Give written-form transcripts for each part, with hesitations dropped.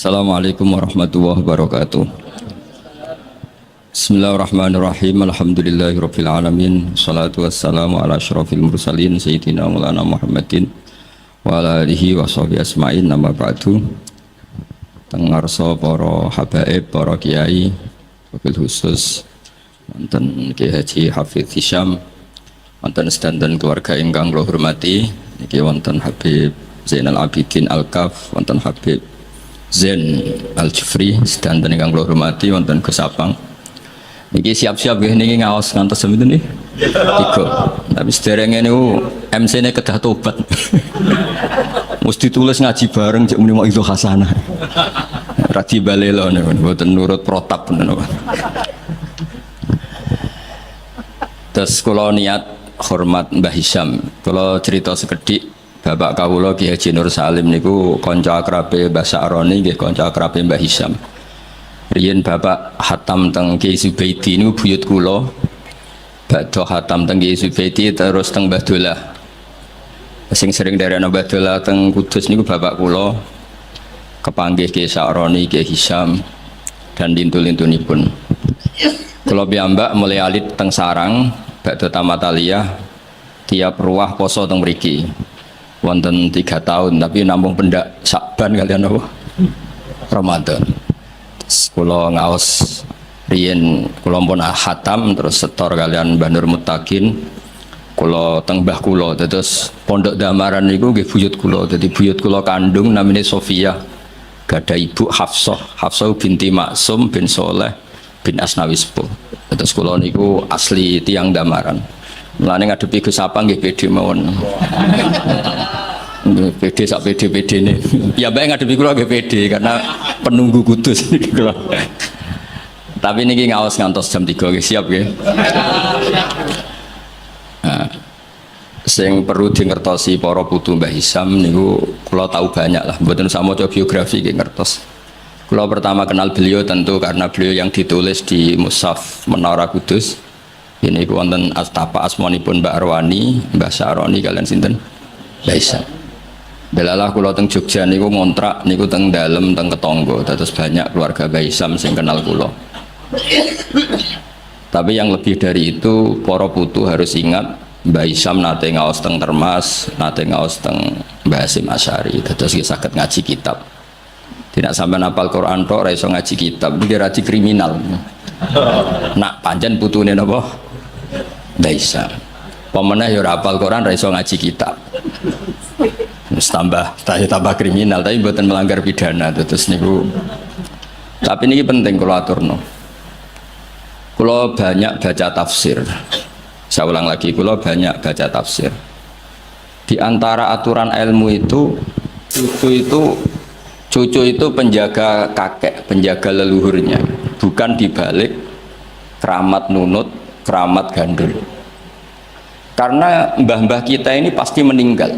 Assalamualaikum warahmatullahi wabarakatuh. Bismillahirrahmanirrahim. Alhamdulillahirabbil alamin. Shalatu wassalamu ala asyrofil mursalin sayyidina Maulana Muhammadin wa ala alihi wa sahbihi asma'in. Nama ba'du. Tengarso para habaib, para kiai, wabil khusus wonten Kiai Haji Hafidz Hisyam, wonten sedanten keluarga ingkang kula hormati, niki wonten Habib Zainal Abidin Al-Kaf, wonten Habib Zain Al-Jufri, sedanten ingkang kula hormati, wonten Gus Apang. Niki siap-siap nggih niki ngaos ngantos seminten nggih. Tiga. Tapi sederenge niku MC-ne kedah tobat. Mesti tulis ngaji bareng cek muni itu hasanah. Ra dibalelo niku mboten nurut protap niku. Terus kula niat hormat Mbah Hisyam. Kula cerita sekedhik. Bapak kawula Ki Haji Nur Salim niku kanca akrabe Mbah Sa'roni nggih, kanca akrabe Mbah Hisyam. Riyen bapak hatam teng Ki Zubaidi niku buyut kula. Badhe hatam teng Ki Zubaidi terus teng Mbah Dolah. Sing sering daerah Mbah Dolah teng Kudus niku bapak kula. Kepanggih Ki Sa'roni, Ki Hisyam dan lintu-lintunipun. Kula piyambak mulai alit teng sarang badhe tamat aliyah tiap ruah poso teng mriki. Wonten 3 tahun tapi nampung pendak Sakban kalian apa? Ramadan. Kula ngaos riyen kula pun hatam terus setor kalian Mbah Nur Muttaqin. Kula teng mbah kula terus pondok Damaran niku nggih buyut kula. Dadi buyut kula kandung namine Sofia. Gada ibu Hafsah binti Maksum bin Soleh bin Asnawi Sepuh. Terus kula niku asli tiang Damaran. Mulane ngadepi Gus Apang nggih pede mawon. PD sak PD ne. Ya bae ngadepi kula nggih pede karena penunggu Kudus niki kula. Tapi niki ngaos ngantos jam 3 nggih, siap nggih. Nah, sing perlu dingertosi para putu Mbah Hisyam niku kula tahu banyak lah, mboten sak maca biografi nggih ngertos. Kula pertama kenal beliau tentu karena beliau yang ditulis di Mushaf Menara Kudus. Ini wonten astapa asmanipun Mbak Arwani, Mbah Sa'roni kalian sinten? Mbah Hisyam. Delalah kula teng Jogja niku ngontrak niku teng dalem teng ketangga, dados banyak keluarga Mbah Hisyam sing kenal kula. Tapi yang lebih dari itu para putu harus ingat Mbah Hisyam nate ngaos teng Termas, nate ngaos teng Mbah Hasyim Asy'ari, dados saged ngaji kitab. Tidak sampai hafal Quran tok ora iso ngaji kitab, iki raji kriminal. Nak pancen putune napa? Mbah Hisyam. Pemenah ya ora hafal Quran ora iso ngaji kitab. Wis tambah kriminal tapi mboten melanggar pidana terus niku. Tapi niki penting kula aturno. Kula banyak baca tafsir. Saya ulang lagi, kula banyak baca tafsir. Di antara aturan ilmu itu cucu itu penjaga kakek, penjaga leluhurnya, bukan dibalik keramat nunut, keramat gandul. Karena mbah-mbah kita ini pasti meninggal.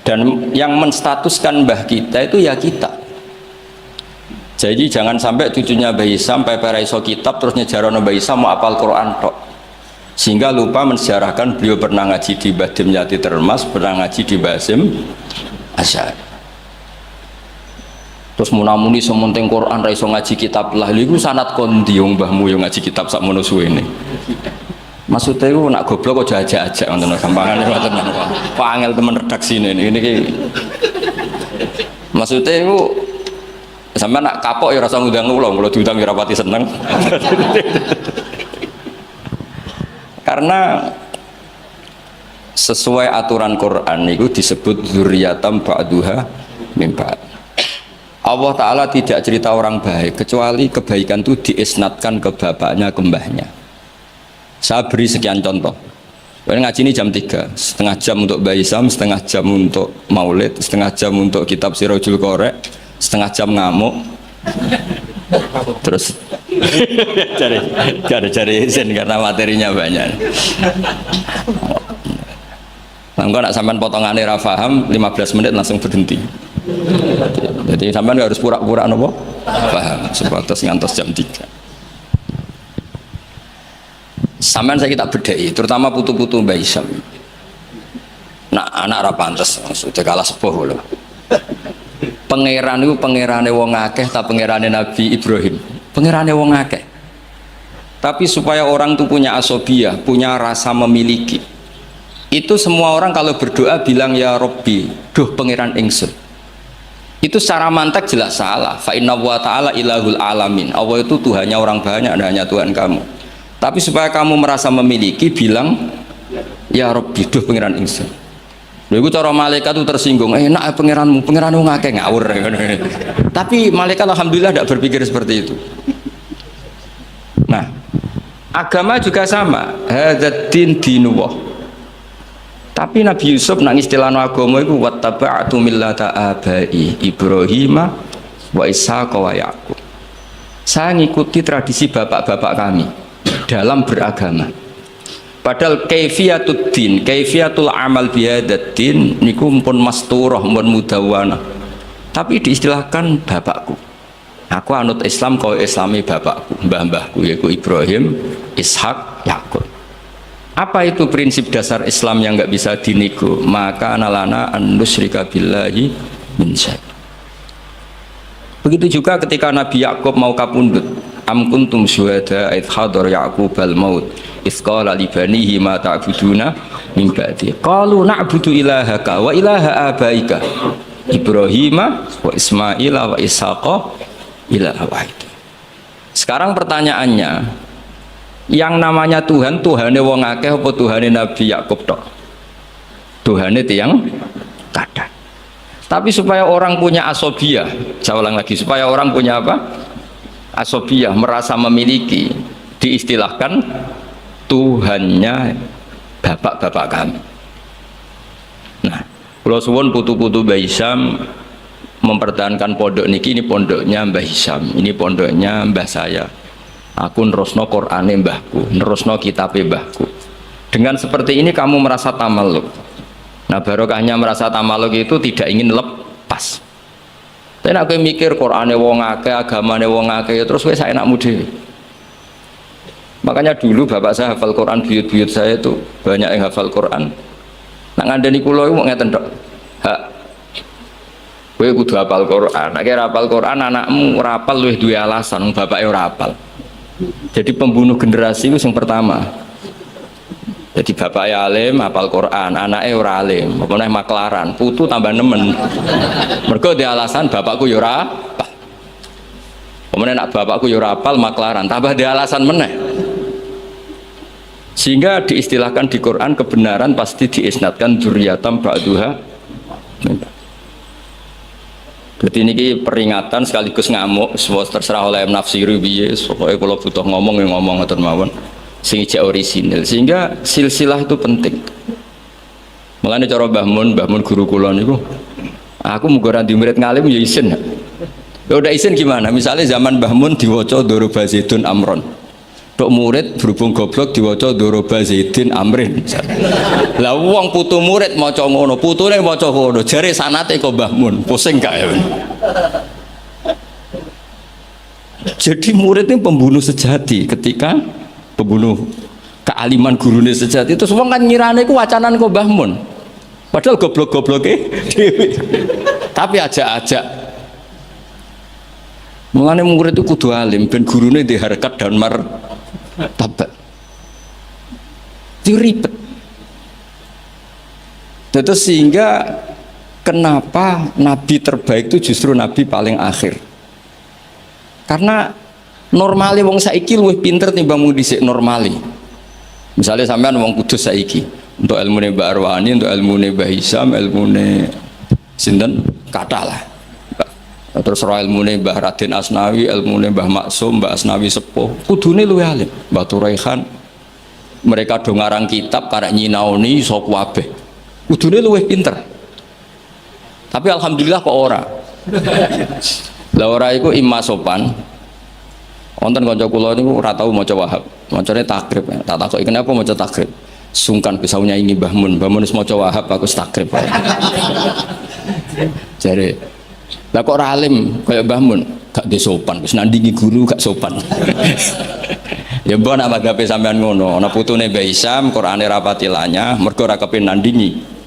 Dan yang menstatuskan mbah kita itu ya kita. Jadi jangan sampai cucunya Mbah Hisyam pepe iso kitab terus nyejarono Mbah Hisyam mau apal Quran tok. Sehingga lupa mensejarahkan beliau pernah ngaji di Mbah Dimyati Termas, pernah ngaji di Mbah Hasyim Asy'ari. Terus munamuni sementing Quran ra iso ngaji kitab lah. Lha iku sanad kondi wong mbahmu yo ngaji kitab sak mono suwene. Maksudnya itu nak goblok kok ajak-ajak ngoten gampangane ngoten kok. Kok angel temen redaksine niki. Maksudnya itu sampe nak kapok ya rasa ngundang kula diundang ya rapati seneng. Karena sesuai aturan Quran niku disebut dzurriyatam ba'duha min ba'd. Allah Ta'ala tidak cerita orang baik kecuali kebaikan itu diisnatkan ke bapaknya, ke mbahnya. Saya beri sekian contoh. Ngaji ini jam 3, setengah jam untuk Mbah Hisyam, setengah jam untuk maulid, setengah jam untuk kitab Sirajul Qorek, setengah jam ngamuk. Terus cari izin karena materinya banyak. Kalau nak sampean potongannya ra paham 15 menit langsung berhenti. Jadi sampean harus pura-pura nopo paham sebatas ngantos jam 3. Sampean saya kita bedai, terutama putu-putu Mbah Hisyam. Nak anak ra pantes sudah kalah sepuh lho. Pangeran itu pangerane wong akeh ta pangerane Nabi Ibrahim? Pangerane wong akeh. Tapi supaya orang itu punya asobiyah, punya rasa memiliki. Itu semua orang kalau berdoa bilang ya Robbi, duh pangeran ingsun. Itu secara mantek jelas salah. Fa inna wa ta'ala ilahul alamin. Allah itu Tuhannya orang banyak, dan hanya Tuhan kamu. Tapi supaya kamu merasa memiliki, bilang ya Robbi, duh pangeran ingsun. Lalu cara malaikat itu tersinggung, enak pangeranmu ngake ngawur. Tapi malaikat alhamdulillah tidak berpikir seperti itu. Nah, agama juga sama. Hadzal dinullah. Tapi Nabi Yusuf nang istilah agama itu wattaba'tu millata abai Ibrahim wa Ishaq wa Yaqub. Saya ngikuti tradisi bapak-bapak kami dalam beragama. Padahal kaifiyatud din, kaifiyatul amal bihadat din niku pun masturah, pun mudawwana. Tapi diistilahkan bapakku. Aku anut Islam kau Islami bapakku, mbah-mbahku yaitu Ibrahim, Ishak, Yakub. Apa itu prinsip dasar Islam yang nggak bisa dinego? Maka analana an nusyrika billahi min syai'. Begitu juga ketika Nabi Yakub mau kapundhut, am kuntum syuhada id hadar Yaqub al maut id qala li banihi ma ta'buduna min ba'di qalu na'budu ilahaka wa ilaha abaika Ibrahim wa Ismail wa Ishaqa ilaha wahid. Sekarang pertanyaannya, yang namanya Tuhan, Tuhane wong akeh apa Tuhane Nabi Yakub tok? Tuhane tiyang kathah. Tapi supaya orang punya asobiyah, saya ulang lagi, supaya orang punya apa? Asobiyah, merasa memiliki, diistilahkan Tuhannya bapak-bapak kami. Nah, kula suwun putu-putu Mbah Hisham mempertahankan pondok niki, ini pondoknya Mbah Hisham, ini pondoknya mbah saya. Aku nerusno Qur'ane mbahku, nerusno kitabe mbahku. Dengan seperti ini kamu merasa tamaluk. Nah, barokahnya merasa tamaluk itu tidak ingin lepas. Tapi aku mikir Qur'ane wong akeh, agamane wong akeh, terus wis enakmu dhewe. Makanya dulu bapak saya hafal Quran, buyut-buyut saya itu banyak yang hafal Quran. Nak ngandani kula iku ngeten tok. Hak. Kowe kudu hafal Quran. Nek ora hafal Quran anakmu ora hafal luwih duwe alasan, bapake ora hafal. Jadi pembunuh generasi itu yang pertama. Jadi bapaknya alim, hafal Quran, anaknya ora alim, apa meneh maklaran, putu tambah nemen. Mergo dia alasan bapakku yo ora hafal. Kemudian nak bapakku yo ora hafal maklaran, tambah dia alasan meneh. Sehingga diistilahkan di Quran kebenaran pasti diisnatkan dzurriyatam ba'duha. Jadi ini peringatan sekaligus ngamuk, terserah oleh nafsiru biye, pokoknya kalau butuh ngomong yang ngomong atau mawon. Sing ijak orisinil, sehingga silsilah itu penting. Mulane cara Mbah Mun guru kula niku, aku muga ora di murid ngalim ya isin. Ya udah isin gimana? Misalnya zaman Mbah Mun diwaca Doroba Zaidun Amron. Tok murid berhubung goblok diwaca Doroba Zaidin Amrin. Lah wong putu murid maca ngono, putune maca ngono, jare sanate kok Mbah Mun, pusing gak ya? Jadi murid ini pembunuh sejati ketika pembunuh kealiman gurune sejati itu semua kan ngirane ku wacanan kok Mbah Mun. Padahal goblok-gobloke dhewe. Tapi ajak-ajak. Mulane murid itu kudu alim ben gurune di harkat dan martabat. Itu ribet. Terus sehingga kenapa nabi terbaik itu justru nabi paling akhir? Karena normali wong saiki luwih pinter timbang wong dhisik normali. Misalnya sampean wong Kudus saiki, untuk ilmune Mbak Arwani, untuk ilmune Mbah Hisham, ilmune sinten kathah lah. Terus roh ilmune Mbah Raden Asnawi, ilmune Mbah Maksum, Mbah Asnawi Sepuh, kudune luwih alim. Mbah Turaihan, mereka do ngarang kitab karek nyinaoni iso kabeh. Kudune luwih pinter. Tapi alhamdulillah kok ora. Lah ora iku imma sopan. Wonten kanca kula niku ora tau maca Wahab. Macane takrib. Tak takoki kenapa maca takrib. Sungkan bisa nyanyi Mbah Mun. Mbah Mun wis maca Wahab aku takrib. Jare, lah kok ora alim kaya Mbah Mun, gak de sopan, wis nandingi guru gak sopan. Ya mbok nak madhape sampean ngono, ana putune Mbah Hisham, Qur'ane ra pati lanyah, mergo ora kepen nandingi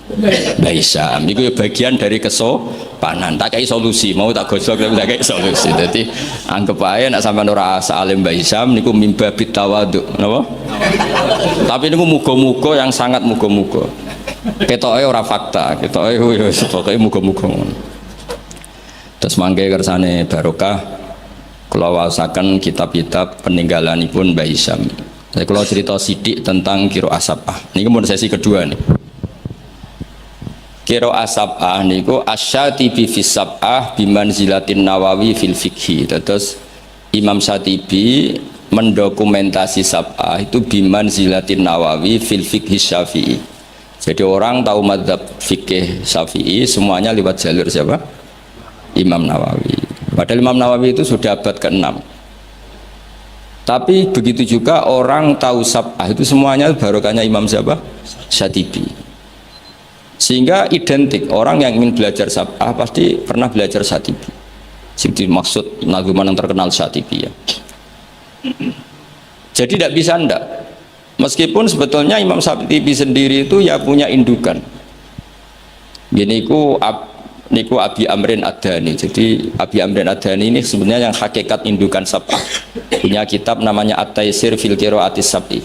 Mbah Hisam. Iku ya bagian dari kesopanan. Tak kayak solusi, mau tak gosok tapi tak kayak solusi. Jadi anggap aja nak sampai ora alim Mbah Hisam niku mimba bitawadu, napa? Tapi niku muga-muga yang sangat muga-muga. Ketoke ora fakta, ketoke yo pokoke muga-muga ngono. Terus mangke kersane barokah kula waosaken kitab-kitab peninggalanipun Mbah Hisam. Saya kalau cerita sidik tentang Qiraah Sab'ah. Ini kemudian sesi kedua nih. Qiraah Sab'ah niku Asy-Syatibi fi Sab'ah bimanzilatin Nawawi fil fiqhi. Terus Imam Syatibi mendokumentasi Sab'ah itu bimanzilatin Nawawi fil fiqhi Syafi'i. Jadi orang tahu madzhab fikih Syafi'i semuanya lewat jalur siapa? Imam Nawawi. Padahal Imam Nawawi itu sudah abad ke-6. Tapi begitu juga orang tahu Sab'ah itu semuanya barokahnya Imam siapa? Syatibi. Sehingga identik orang yang ingin belajar Sab'ah pasti pernah belajar Syatibi. Jadi maksud nazuman yang terkenal Syatibi ya. Jadi tidak bisa ndak. Meskipun sebetulnya Imam Syatibi sendiri itu ya punya indukan. Gini niku Abi Amrin Ad-Dani. Jadi Abi Amrin Ad-Dani ini sebenarnya yang hakikat indukan Sab'ah. Punya kitab namanya At-Taisir fil Qiraatis Sab'i.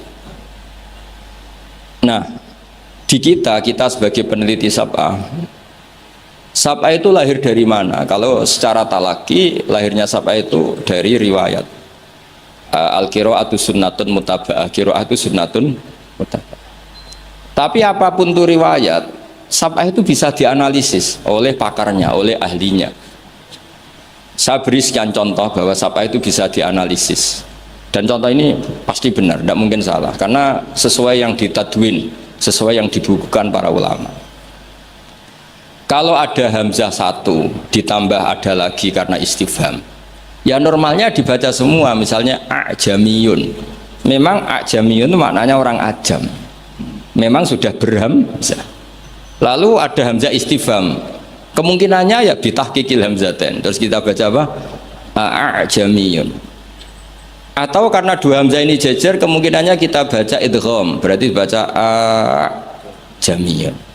Nah, di kita sebagai peneliti Sab'ah, Sab'ah itu lahir dari mana? Kalau secara talaki lahirnya Sab'ah itu dari riwayat. Al-Qiraatu sunnatun mutaba'ah, qiraatu sunnatun mutaba'ah. Tapi apapun itu riwayat, Sab'ah itu bisa dianalisis oleh pakarnya, oleh ahlinya. Saya beri sekian contoh bahwa Sab'ah itu bisa dianalisis. Dan contoh ini pasti benar, tidak mungkin salah. Karena sesuai yang ditadwin, sesuai yang dibukukan para ulama. Kalau ada hamzah satu, ditambah ada lagi karena istifham, ya normalnya dibaca semua. Misalnya a'jamiyun, memang a'jamiyun itu maknanya orang ajam, memang sudah berhamzah. Lalu ada hamzah istifham, kemungkinannya ya bitahqiqil hamzatain, terus kita baca apa? A'jamiyun. Atau karena dua hamzah ini jejer, kemungkinannya kita baca idgham, berarti baca a'jamiyun.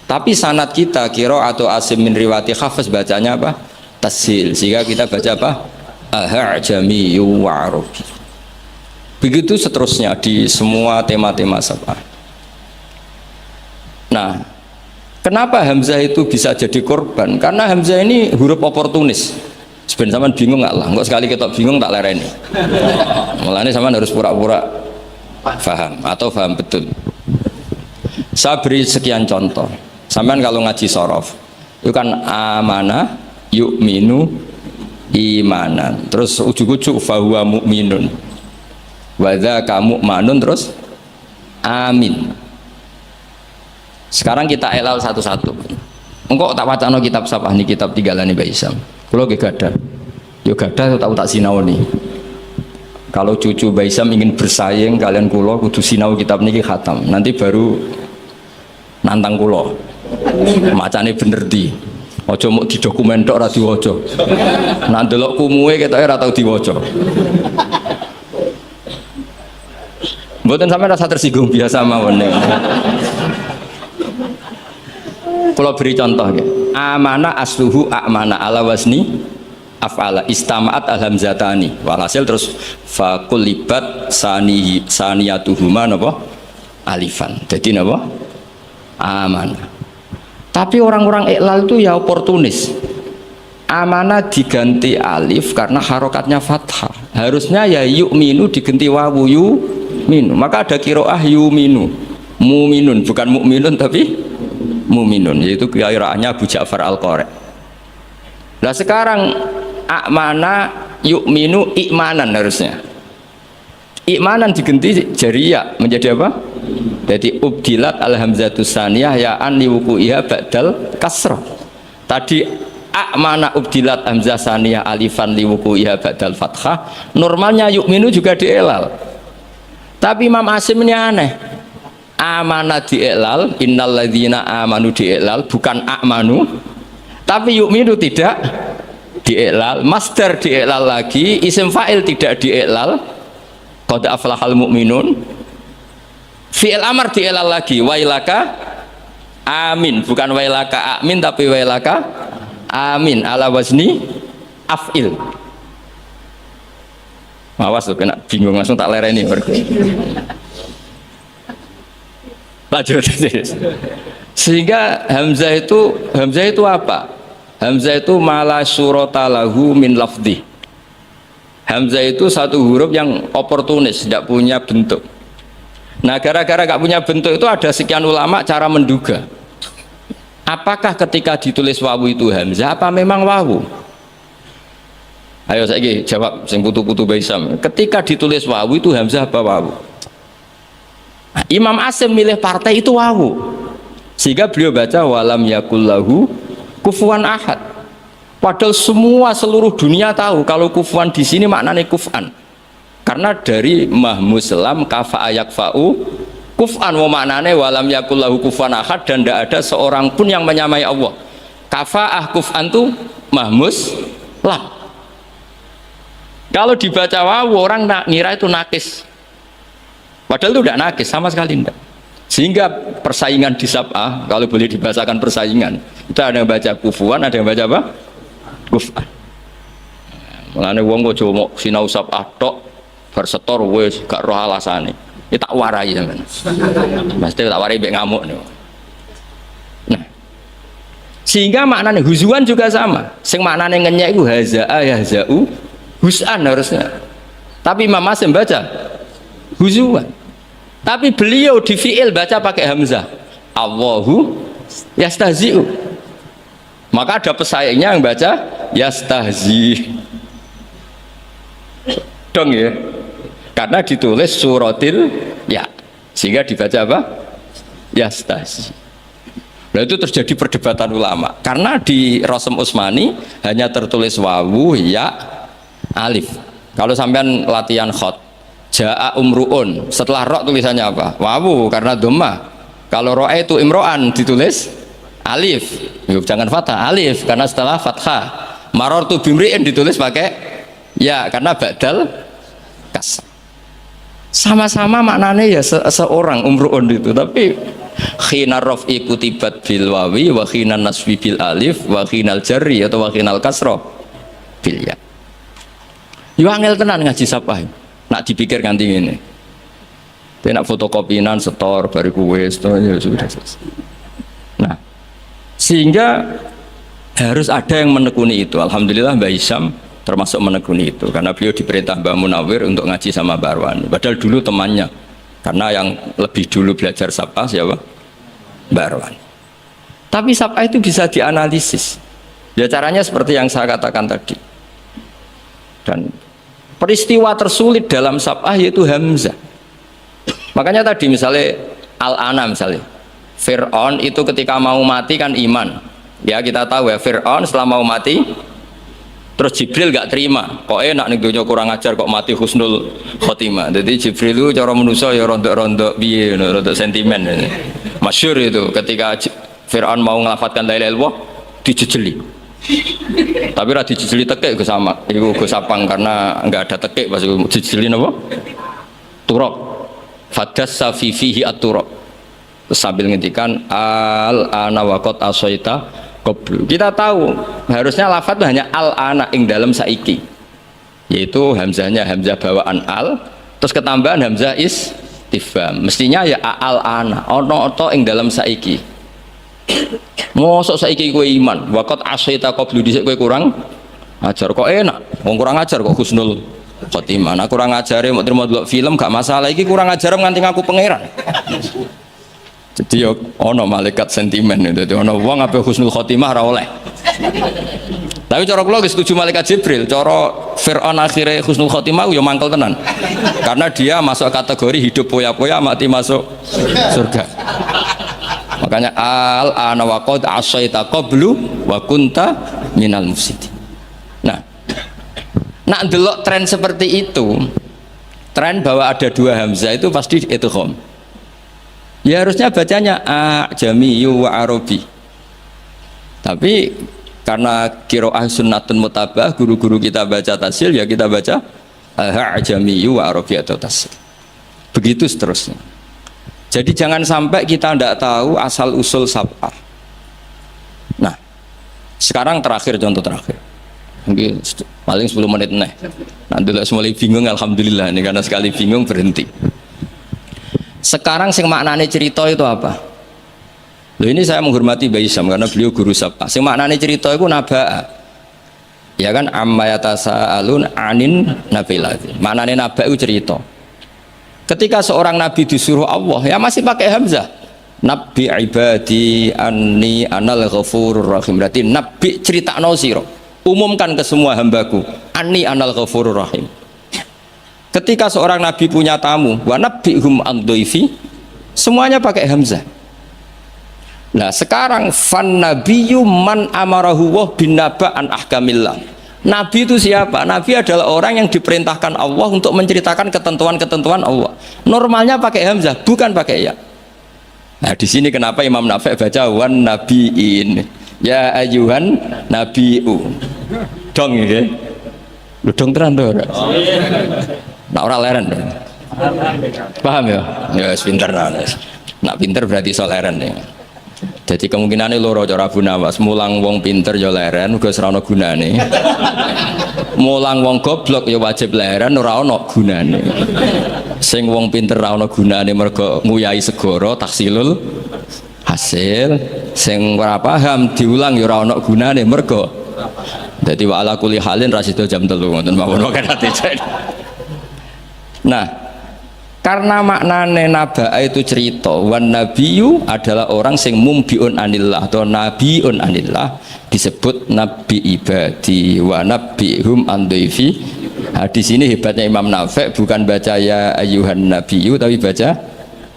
Tapi sanad kita qiraatu Asim min riwayati Hafs bacanya apa? Tashil, sehingga kita baca apa? A'jamiyyu wa arabi. Begitu seterusnya di semua tema-tema Sab'ah. Nah, kenapa hamzah itu bisa jadi korban? Karena hamzah ini huruf oportunis. Sebenarnya zaman bingung nggak lah, nggak sekali kita bingung tak lereni. Mulanya zaman harus pura-pura paham atau paham betul. Saya beri sekian contoh. Sampean kalau ngaji sorof, itu kan amanah, yu'minu, imanan. Terus ujuk-ujuk fahuwa mu'minun, wadza kamu manun, terus amin. Sekarang kita elal satu-satu. Engkau tak wacana kitab Sab'ah nih, kitab tinggalane Mbah Hisam. Kalau gada, yo gada tahu tak sinau nih. Kalau cucu Mbah Hisam ingin bersaing kalian kulo kudu sinau kitab niki khatam. Nanti baru nantang kulo. Macane bener di. Ojo mau di dokumen tok ora diwaca. Nak ndelok kumuwe ketoke ora tau diwaca. Mboten sampean rasa tersinggung biasa mawon. Kalau beri contoh ya. Amana asluhu a'mana ala wazni af'ala istama'at alhamzatani. Walhasil terus fakulibat saniyatuhuma napa? Alifan. Jadi napa? Amana. Tapi orang-orang iklal itu ya oportunis. Amanah diganti alif karena harokatnya fathah. Harusnya ya yu'minu diganti wawu yu'minu. Maka ada qiraah yu'minu, mu'minun, bukan mu'minun tapi mu'minun, yaitu qiraahnya Abu Ja'far Al-Qari. Nah sekarang amana yu'minu i'manan harusnya. I'manan diganti jariyah menjadi apa? Jadi ubdilat alhamzatus saniyah ya an liwuku'iha ba'dal kasrah. Tadi a'mana ubdilat hamzah saniyah alifan liwuku'iha ba'dal fathah. Normalnya yu'minu juga dielal. Tapi Imam Asim ini aneh. Amana dielal, innalladzina amanu dielal, bukan a'manu. Tapi yu'minu tidak dielal. Masdar dielal lagi, isim fa'il tidak dielal. Qad aflahal mu'minun. Fi'il amar dielal lagi, wailaka amin, bukan wailaka amin tapi wailaka amin ala wazni af'il. Awas tuh kena bingung langsung tak lereni. Lanjut. Sehingga Hamzah itu apa? Hamzah itu mala surata lahu min lafdhi. Hamzah itu satu huruf yang oportunis, tidak punya bentuk. Nah, gara-gara gak punya bentuk itu ada sekian ulama cara menduga. Apakah ketika ditulis wawu itu Hamzah apa memang wawu? Ayo saya jawab sing putu-putu Baisam. Ketika ditulis wawu itu Hamzah apa wawu? Imam Asim milih partai itu wawu. Sehingga beliau baca walam yakullahu kufuwan ahad. Padahal seluruh dunia tahu kalau kufuwan di sini maknanya kufan. Karena dari mahmuslam kafa ayakfa'u kufan wa maknanya walam yakullahu kufuwan ahad dan tidak ada seorang pun yang menyamai Allah. Kafa'ah kufan itu mahmuslam. Kalau dibaca wawu orang ngira itu nakis. Padahal itu tidak nakis sama sekali tidak. Sehingga persaingan di sab'ah, kalau boleh dibahasakan persaingan, itu ada yang baca kufuan, ada yang baca apa? Kufan. Mulane wong kok jomo sinau sab'ah tok bersetor wis gak roh alasane. Ya tak warai sampean. Mesti tak warai mbek ngamuk niku. Nah. Sehingga maknanya huzuan juga sama. Sing maknane ngenyek iku hazaa yahzau hus'an harusnya. Tapi Imam Asim baca huzuan. Tapi beliau di fi'il baca pakai hamzah. Allahu yastahzi'u. Maka ada pesaingnya yang baca yastahzi. Dong ya. Karena ditulis suratil ya. Sehingga dibaca apa? Yastahzi. Nah itu terjadi perdebatan ulama. Karena di Rasm Utsmani hanya tertulis wawu ya alif. Kalau sampean latihan khot Ja'a umru'un, setelah ro tulisannya apa? Wawu, karena dhammah. Kalau ro'a itu imro'an ditulis alif. Yuk, jangan fathah, alif karena setelah fathah. Marartu bimri'in ditulis pakai ya karena ba'dal kasr. Sama-sama maknanya ya seorang umru'un itu, tapi khina raf'i kutibat bil wawi wa khina nasbi bil alif wa khinal jarri atau wa khinal kasra bil ya. Yo angel tenan ngaji sapah. Nak dipikir ganti ini, dia nak fotokopinan setor bariku wes, ya sudah selesai. Nah, sehingga harus ada yang menekuni itu. Alhamdulillah Mbah Hisham termasuk menekuni itu, karena beliau diperintah Mbah Munawir untuk ngaji sama Mbah Arwani. Padahal dulu temannya, karena yang lebih dulu belajar sapa siapa? Mbah Arwani. Tapi sapa itu bisa dianalisis. Ya caranya seperti yang saya katakan tadi. Dan peristiwa tersulit dalam sab'ah yaitu hamzah. Makanya tadi misalnya Al-Ana misalnya Fir'aun itu ketika mau mati kan iman. Ya kita tahu ya Fir'aun setelah mau mati terus Jibril gak terima. Kok enak nih dunia kurang ajar kok mati husnul khotimah. Jadi Jibril itu cara manusia ya rontok-rontok biye, rontok sentimen. Masyhur itu ketika Fir'aun mau ngelafatkan la ilaha illallah dijejeli. Tapi ra dijejeli tekek Gus sama iku Gus Sapang karena enggak ada tekek pas dijejeli napa turab fadassa fi fihi at-turab sambil ngendikan al ana waqat asaita qablu. Kita tahu harusnya lafaz hanya al ana ing dalam saiki, yaitu hamzahnya hamzah bawaan al terus ketambahan hamzah istifham, mestinya ya al ana ono to ing dalam saiki. Mosok saiki kowe iman, waqat asaita qablu dhisik kowe kurang ajar kok enak. Wong kurang ajar kok husnul khotimah. Nah kurang ajare mau terima delok film gak masalah, iki kurang ajar nganti ngaku pangeran. Jadi yo ono malaikat sentimen itu, ono wong ape husnul khotimah ora oleh. Tapi cara kula setuju malaikat Jibril, cara Fir'aun akhirnya husnul khotimah yo mangkel tenan. Karena dia masuk kategori hidup poya-poya mati masuk surga. Makanya al-ana wa qad asaita qablu wa kunta minal mufsidin. Nah, nak delok tren seperti itu, tren bahwa ada dua hamzah itu pasti idgham. Ya harusnya bacanya ajamiyu wa arabi. Tapi karena qiraah sunnatun mutabah, guru-guru kita baca tasil ya kita baca ajamiyu wa arabi atau tasil. Begitu seterusnya. Jadi jangan sampai kita tidak tahu asal usul sab'ah. Nah, sekarang terakhir, contoh terakhir. Mungkin paling 10 menit nih. Nanti mulai bingung, alhamdulillah ini karena sekali bingung berhenti. Sekarang sing maknane cerita itu apa? Loh, ini saya menghormati Mbah Isyam karena beliau guru sab'ah. Sing maknane cerita itu naba'a. Ya kan, amma yatasaalun anin nabilati. Maknane naba itu cerita. Ketika seorang nabi disuruh Allah, ya masih pakai hamzah. Nabi ibadi anni anal ghafurur rahim. Berarti nabi critakno sira. Umumkan ke semua hambaku, anni anal ghafurur rahim. Ketika seorang nabi punya tamu, wa nabbihum an dhaifi, semuanya pakai hamzah. Nah, sekarang fan nabiyyu man amarahu wa bin naba an ahkamillah. Nabi itu siapa? Nabi adalah orang yang diperintahkan Allah untuk menceritakan ketentuan-ketentuan Allah. Normalnya pakai hamzah, bukan pakai ya. Nah, di sini kenapa Imam Nafi' baca wan nabiin, ya ayuhan nabiu. Dong ya. Lu dong tenan to ora? Nah, ora leren. Paham ya? Ya pinter nah. Nak pinter berarti iso leren ya. Jadi kemungkinannya loro cara Abu Nawas, mulang wong pinter ya leren uga ora ana gunane. Mulang wong goblok ya wajib leren ora ana gunane. Sing wong pinter ora ana gunane mergo nguyahi segara taksilul hasil, sing ora paham diulang ya ora ana gunane mergo. Dadi wa ala kulli halin ra sida jam 3 ngoten mawon kok ate. Nah, karena maknane naba itu cerita, wan nabiyyu adalah orang sing mumbiun anillah atau nabiun anillah, disebut nabi ibadi wa nabihum an dhaifi. Nah, di sini hebatnya Imam Nafi' bukan baca ya ayyuhan nabiyyu tapi baca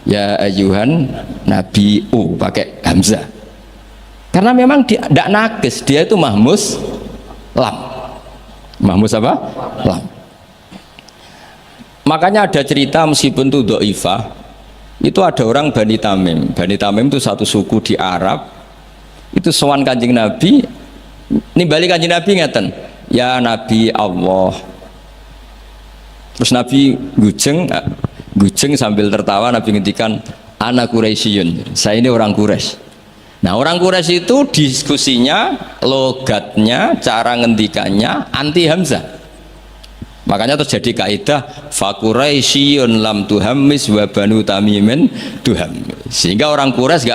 ya ayyuhan nabiu pakai hamzah. Karena memang dia tidak nakis, dia itu mahmus lam. Mahmus apa? Lam. Makanya ada cerita meskipun itu dhaifah, itu ada orang Bani Tamim. Bani Tamim itu satu suku di Arab. Itu sowan Kanjeng Nabi, nimbali Kanjeng Nabi ngeten, ya Nabi Allah. Terus Nabi gujeng sambil tertawa, Nabi ngendikan ana Quraisyun. Saya ini orang Quraisy. Nah, orang Quraisy itu diskusinya, logatnya, cara ngendikannya anti hamzah. Makanya terjadi kaidah faquraisyun lam tuhammis wa banu tamimin tuhammis. Sehingga orang Quraisy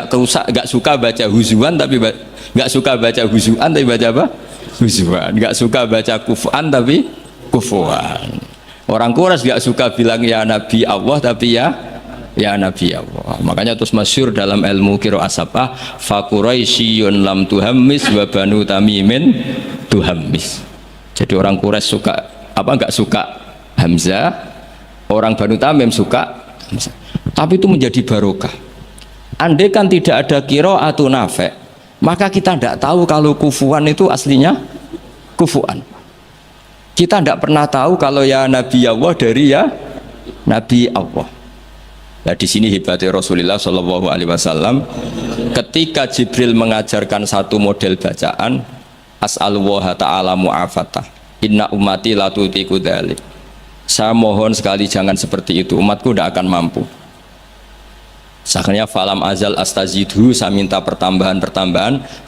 gak suka baca huzuan tapi gak suka baca huzuan tapi baca apa? Huzuan. Gak suka baca kufuan tapi kufuan. Orang Quraisy gak suka bilang ya Nabi Allah tapi ya Nabi Allah. Makanya terus masyhur dalam ilmu qiraah sab'ah faquraisyun lam tuhammis wa banu tamimin tuhammis. Jadi orang Quraisy suka nggak suka hamzah, orang Banu Tamim suka hamzah. Tapi itu menjadi barokah. Andai kan tidak ada qiraatu Nafi', maka kita tidak tahu kalau kufuan itu aslinya kufuan. Kita tidak pernah tahu kalau ya Nabi Allah dari ya Nabi Allah. Nah, di sini hebatnya Rasulullah Shallallahu Alaihi Wasallam ketika Jibril mengajarkan satu model bacaan as'alullah ta'ala mu'afatah inna ummati la tutiku dzalik. Saya mohon sekali jangan seperti itu, umatku tidak akan mampu. Saknya falam azal astazidhu, saya minta pertambahan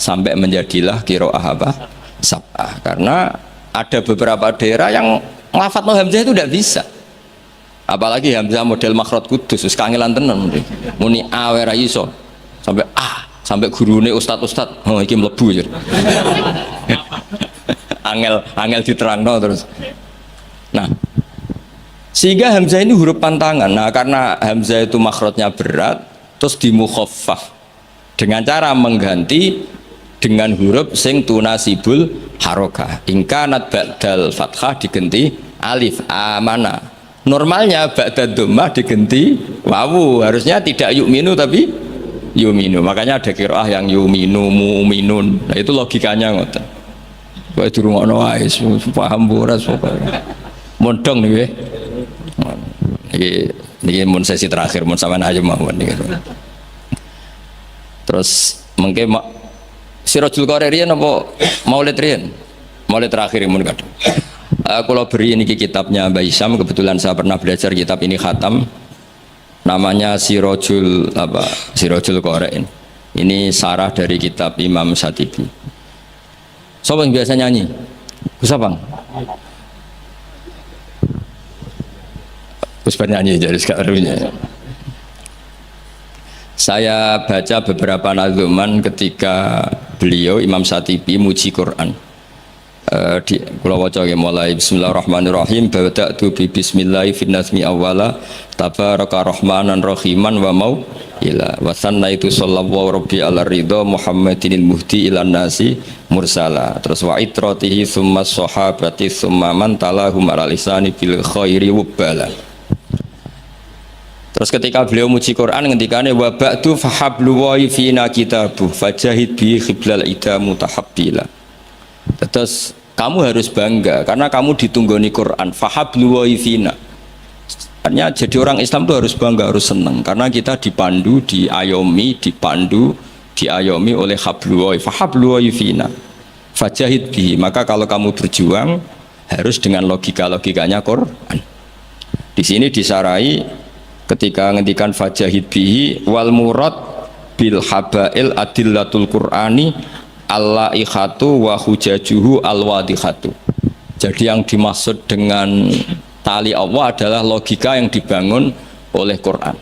sampai menjadilah qiraah apa? Sab'ah. Karena ada beberapa daerah yang nglafadzno hamzah itu tidak bisa. Apalagi hamzah model makhraj kudus, wis kangelan tenan muni a ora iso. Sampai gurune ustad, oh iki mlebu ya. angel diterangno terus. Nah, sehingga hamzah ini huruf pantangan. Nah, karena hamzah itu makhrajnya berat, terus dimukhaffaf dengan cara mengganti dengan huruf sing tunasibul harokah. Ingkanat ba'dal fathah diganti alif amana. Normalnya ba'dad dhammah diganti wawu. Harusnya tidak yu'minu tapi yu'minu. Makanya ada qiraah yang yu'minu mu'minun. Nah, itu logikanya ngoten. Kok dirungokno wae paham ora pokoke. Mondong niki. Niki mun sesi terakhir mun sampean aja mawon niki. Terus mengke Sirajul Qari riyen apa Maulid riyen? Maulid terakhir mun kadang. Kalau beri ini kitabnya Mbah Isyam, kebetulan saya pernah belajar kitab ini khatam. namanya Sirajul Qari'in. Ini sarah dari kitab Imam Syatibi. Siapa yang biasa nyanyi? Gus Abang. Gus nyanyi jadi sekarang. Saya baca beberapa nazuman ketika beliau Imam Syatibi muji Quran. Di kula waca mulai bismillahirrahmanirrahim bada'tu bi bismillahi fin nazmi awwala tabaraka rahmanan rahiman wa mau ila wa sannaitu sallallahu rabbi ala ridha muhammadinil muhdi ilan nasi mursala terus wa itratihi summa sahabati summa man talahum ala lisani bil khairi wabala. Terus ketika beliau muji Quran ngendikane wa ba'du fahablu wa fina kitabuh fajahid bi khiblal ida mutahabbila. Terus kamu harus bangga karena kamu ditunggoni Quran. Fahablu wa fina. Artinya jadi orang Islam itu harus bangga, harus senang karena kita dipandu, diayomi, dipandu, diayomi oleh hablu wa fahablu wa fina. Fajahid bi. Maka kalau kamu berjuang harus dengan logikanya Quran. Di sini disarai ketika ngendikan fajahid bihi wal murad bil habail adillatul qur'ani al-laihatu wa hujajuhu al-wadihatu. Jadi yang dimaksud dengan tali Allah adalah logika yang dibangun oleh Quran.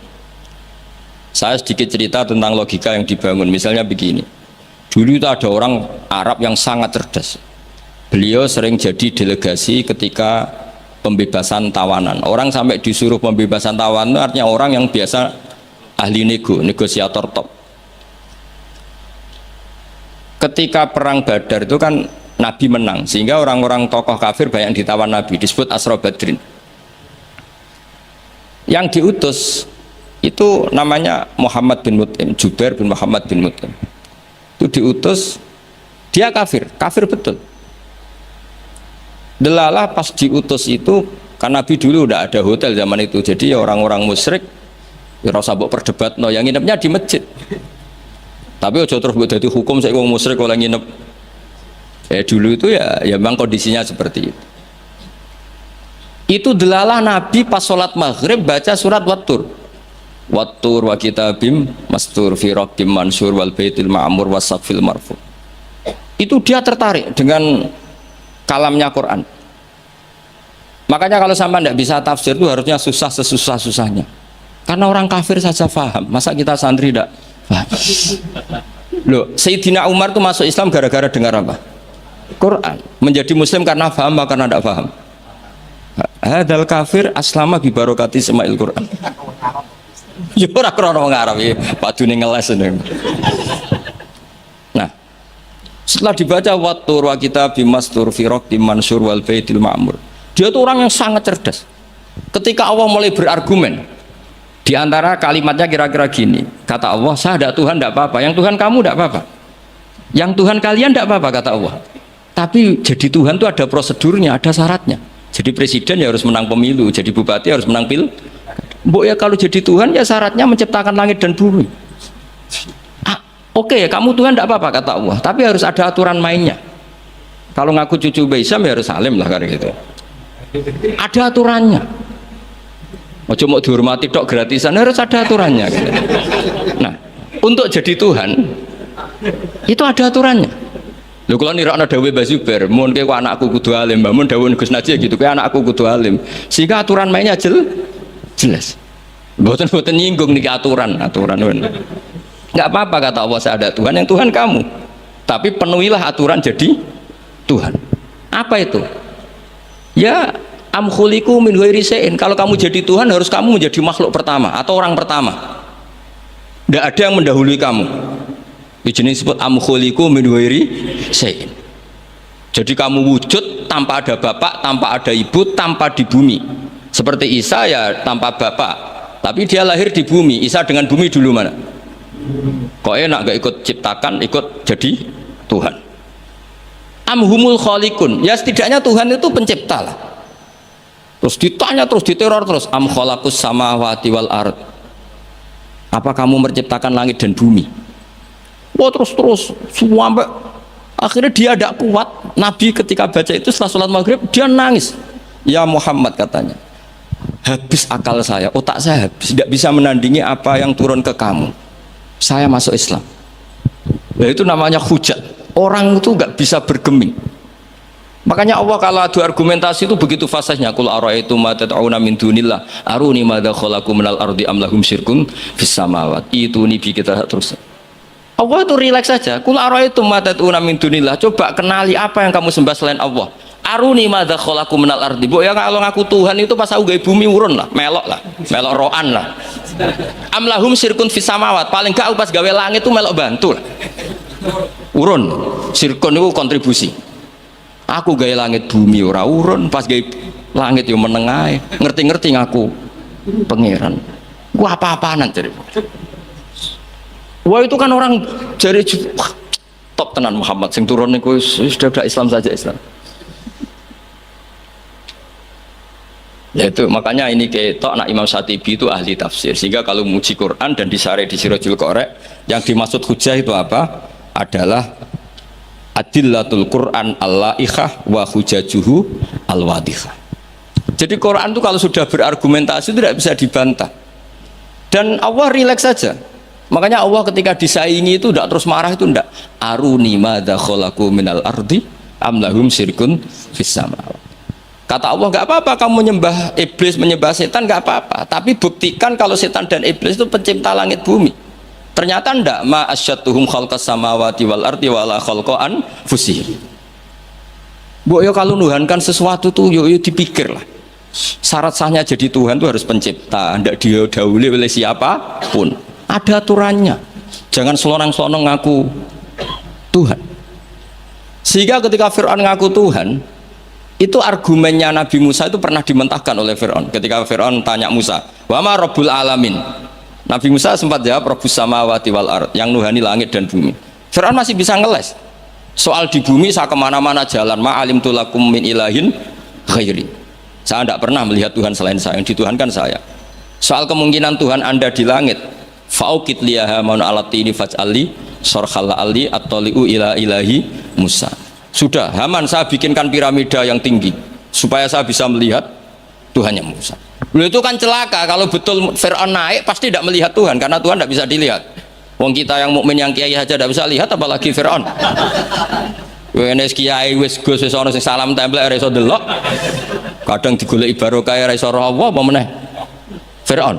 Saya sedikit cerita tentang logika yang dibangun. Misalnya begini, dulu itu ada orang Arab yang sangat cerdas. Beliau sering jadi delegasi ketika pembebasan tawanan. Orang sampai disuruh pembebasan tawanan itu artinya orang yang biasa ahli negosiator top. Ketika perang Badar itu kan Nabi menang, sehingga orang-orang tokoh kafir banyak ditawan Nabi, disebut Asra Badrin. Yang diutus itu namanya Muhammad bin Mut'im, Jubair bin Muhammad bin Mut'im. Itu diutus, dia kafir betul. Delalah pas diutus itu, kan Nabi dulu udah ada hotel zaman itu, jadi orang-orang musyrik ya rasa mbok perdebatno, yang nginepnya di masjid. Tapi ojo terus buat jadi hukum saya wong musyrik kalau nginep. Dulu itu ya memang kondisinya seperti itu. Itu delalah Nabi pas sholat maghrib baca surat Wattur. Wattur wa kitabim mastur fi raqqim mansur wal baitil ma'mur wasaqfil marfu. Itu dia tertarik dengan kalamnya Quran. Makanya kalau sampai tidak bisa tafsir itu harusnya susah sesusah-susahnya. Karena orang kafir saja paham. Masa kita santri tidak paham? Loh, Sayyidina Umar itu masuk Islam gara-gara dengar apa? Quran. Menjadi Muslim karena paham apa karena tidak paham? Hadal kafir aslama bi barokati sema'il Quran. Ya ora krana wong Arab ya, padune ngeles ini. Nah, setelah dibaca Wattur wa kitabim mastur fi raqqim mansur wal baitil ma'mur. Dia itu orang yang sangat cerdas. Ketika Allah mulai berargumen, di antara kalimatnya kira-kira gini, kata Allah, saya ada Tuhan tidak apa-apa, yang Tuhan kamu tidak apa-apa, yang Tuhan kalian tidak apa-apa, kata Allah. Tapi jadi Tuhan itu ada prosedurnya, ada syaratnya. Jadi presiden ya harus menang pemilu, jadi bupati harus menang pil. Mbok ya kalau jadi Tuhan ya syaratnya menciptakan langit dan bumi. Oke, kamu Tuhan tidak apa-apa, kata Allah, tapi harus ada aturan mainnya. Kalau ngaku cucu Baisam ya harus salim lah kayak gitu. Ada aturannya. Ojo mau dihormati tok gratisan, harus ada aturannya gitu. Nah, untuk jadi Tuhan itu ada aturannya. Lho kalau nirakno dawuh Mbah Zubair, mun kowe anakku kudu alim, mun dawuh Gus Najih gitu, kowe anakku kudu alim. Sehingga aturan mainnya jelas. Mboten nyinggung niki aturan. Enggak apa-apa kata Allah, saya ada Tuhan, yang Tuhan kamu. Tapi penuhilah aturan jadi Tuhan. Apa itu? Ya am khuliqu min ghairi syai'in. Kalau kamu jadi Tuhan harus kamu menjadi makhluk pertama atau orang pertama. Tidak ada yang mendahului kamu. Ini jenis disebut am khuliqu min ghairi syai'in. Jadi kamu wujud tanpa ada bapak, tanpa ada ibu, tanpa di bumi. Seperti Isa ya tanpa bapak, tapi dia lahir di bumi. Isa dengan bumi dulu mana? Kok enak gak ikut ciptakan, ikut jadi Tuhan. Amhumul khaliqun, ya setidaknya Tuhan itu pencipta lah. Terus ditanya, terus diteror terus, am khalaqus samawati wal ard. Apa kamu menciptakan langit dan bumi? Wah terus sampai akhirnya dia tidak kuat. Nabi ketika baca itu setelah sholat maghrib dia nangis. Ya Muhammad katanya, habis akal saya, otak saya habis, tidak bisa menandingi apa yang turun ke kamu. Saya masuk Islam. Nah, itu namanya hujat. Orang itu nggak bisa bergeming. Makanya Allah kalau adu argumentasi itu begitu fasihnya. Qul ara'aytum ma tad'una min dunillah aruni madza khalaqu minal ardi am lahum syirkun fis samawat. Itu nih kita terus. Allah itu rileks saja. Qul ara'aytum ma tad'una min dunillah. Coba kenali apa yang kamu sembah selain Allah. Aruni madza khalaqu minal ardi. Bu ya kalau ngaku Tuhan itu pas aku gawe bumi urun lah, melok roan lah. Am lahum syirkun fis samawat. Paling gak aku pas gawe langit itu melok bantu lah. Urun. Syirkun itu kontribusi. Aku gaya langit bumi ora urun, pas gaya langit yo menengai, ngerti-ngerti ngaku pangeran. Gua apa-apaanan jadi. Wah itu kan orang jari top tenan Muhammad sing turun niku sudah Islam saja Islam. Ya itu makanya ini ketok nak Imam Syatibi itu ahli tafsir, sehingga kalau muji Quran dan disare di Sirajul Qorek yang dimaksud hujah itu apa? Adalah adillatul Quran al-la'ikhah wa hujajuhu al-wadihah. Jadi Quran itu kalau sudah berargumentasi tidak bisa dibantah. Dan Allah rileks saja. Makanya Allah ketika disaingi itu tidak terus marah, itu tidak. Aruni madza khalaqu minal ardi am lahum syirkun fis samawat. Kata Allah, nggak apa-apa kamu menyembah iblis, menyembah setan, nggak apa-apa. Tapi buktikan kalau setan dan iblis itu pencipta langit bumi. Ternyata ndak, ma asyatuhum khalqas samawati wal ardi wala khalqan fusih. Bu yo kalau nuhankan sesuatu tuh yo dipikir lah. Syarat sahnya jadi Tuhan tuh harus pencipta, ndak didahului oleh siapapun. Ada aturannya. Jangan selonang-selonong ngaku Tuhan. Sehingga ketika Fir'aun ngaku Tuhan, itu argumennya Nabi Musa itu pernah dimentahkan oleh Fir'aun. Ketika Fir'aun tanya Musa, wa ma rabbul alamin? Nabi Musa sempat jawab Rabbus samawati wal ard, yang nuhani langit dan bumi. Fir'aun masih bisa ngeles. Soal di bumi saya kemana-mana jalan, ma'alim tulakum min ilahin ghairi. Saya tidak pernah melihat Tuhan selain saya, yang dituhankan saya. Soal kemungkinan Tuhan Anda di langit, fa'ukit liyaha maun alatini faj'ali sorkhal ali at-toli'u ila ilahi Musa. Sudah, Haman saya bikinkan piramida yang tinggi supaya saya bisa melihat Tuhannya Musa. Loh itu kan celaka kalau betul Fir'aun naik pasti tidak melihat Tuhan karena Tuhan tidak bisa dilihat. Wong kita yang mukmin yang kiai aja tidak bisa lihat apalagi Fir'aun. Wes kiai wis Gus wis ana sing salam tempel ora iso delok. Kadang digoleki barokah ora iso roh apa meneh. Fir'aun.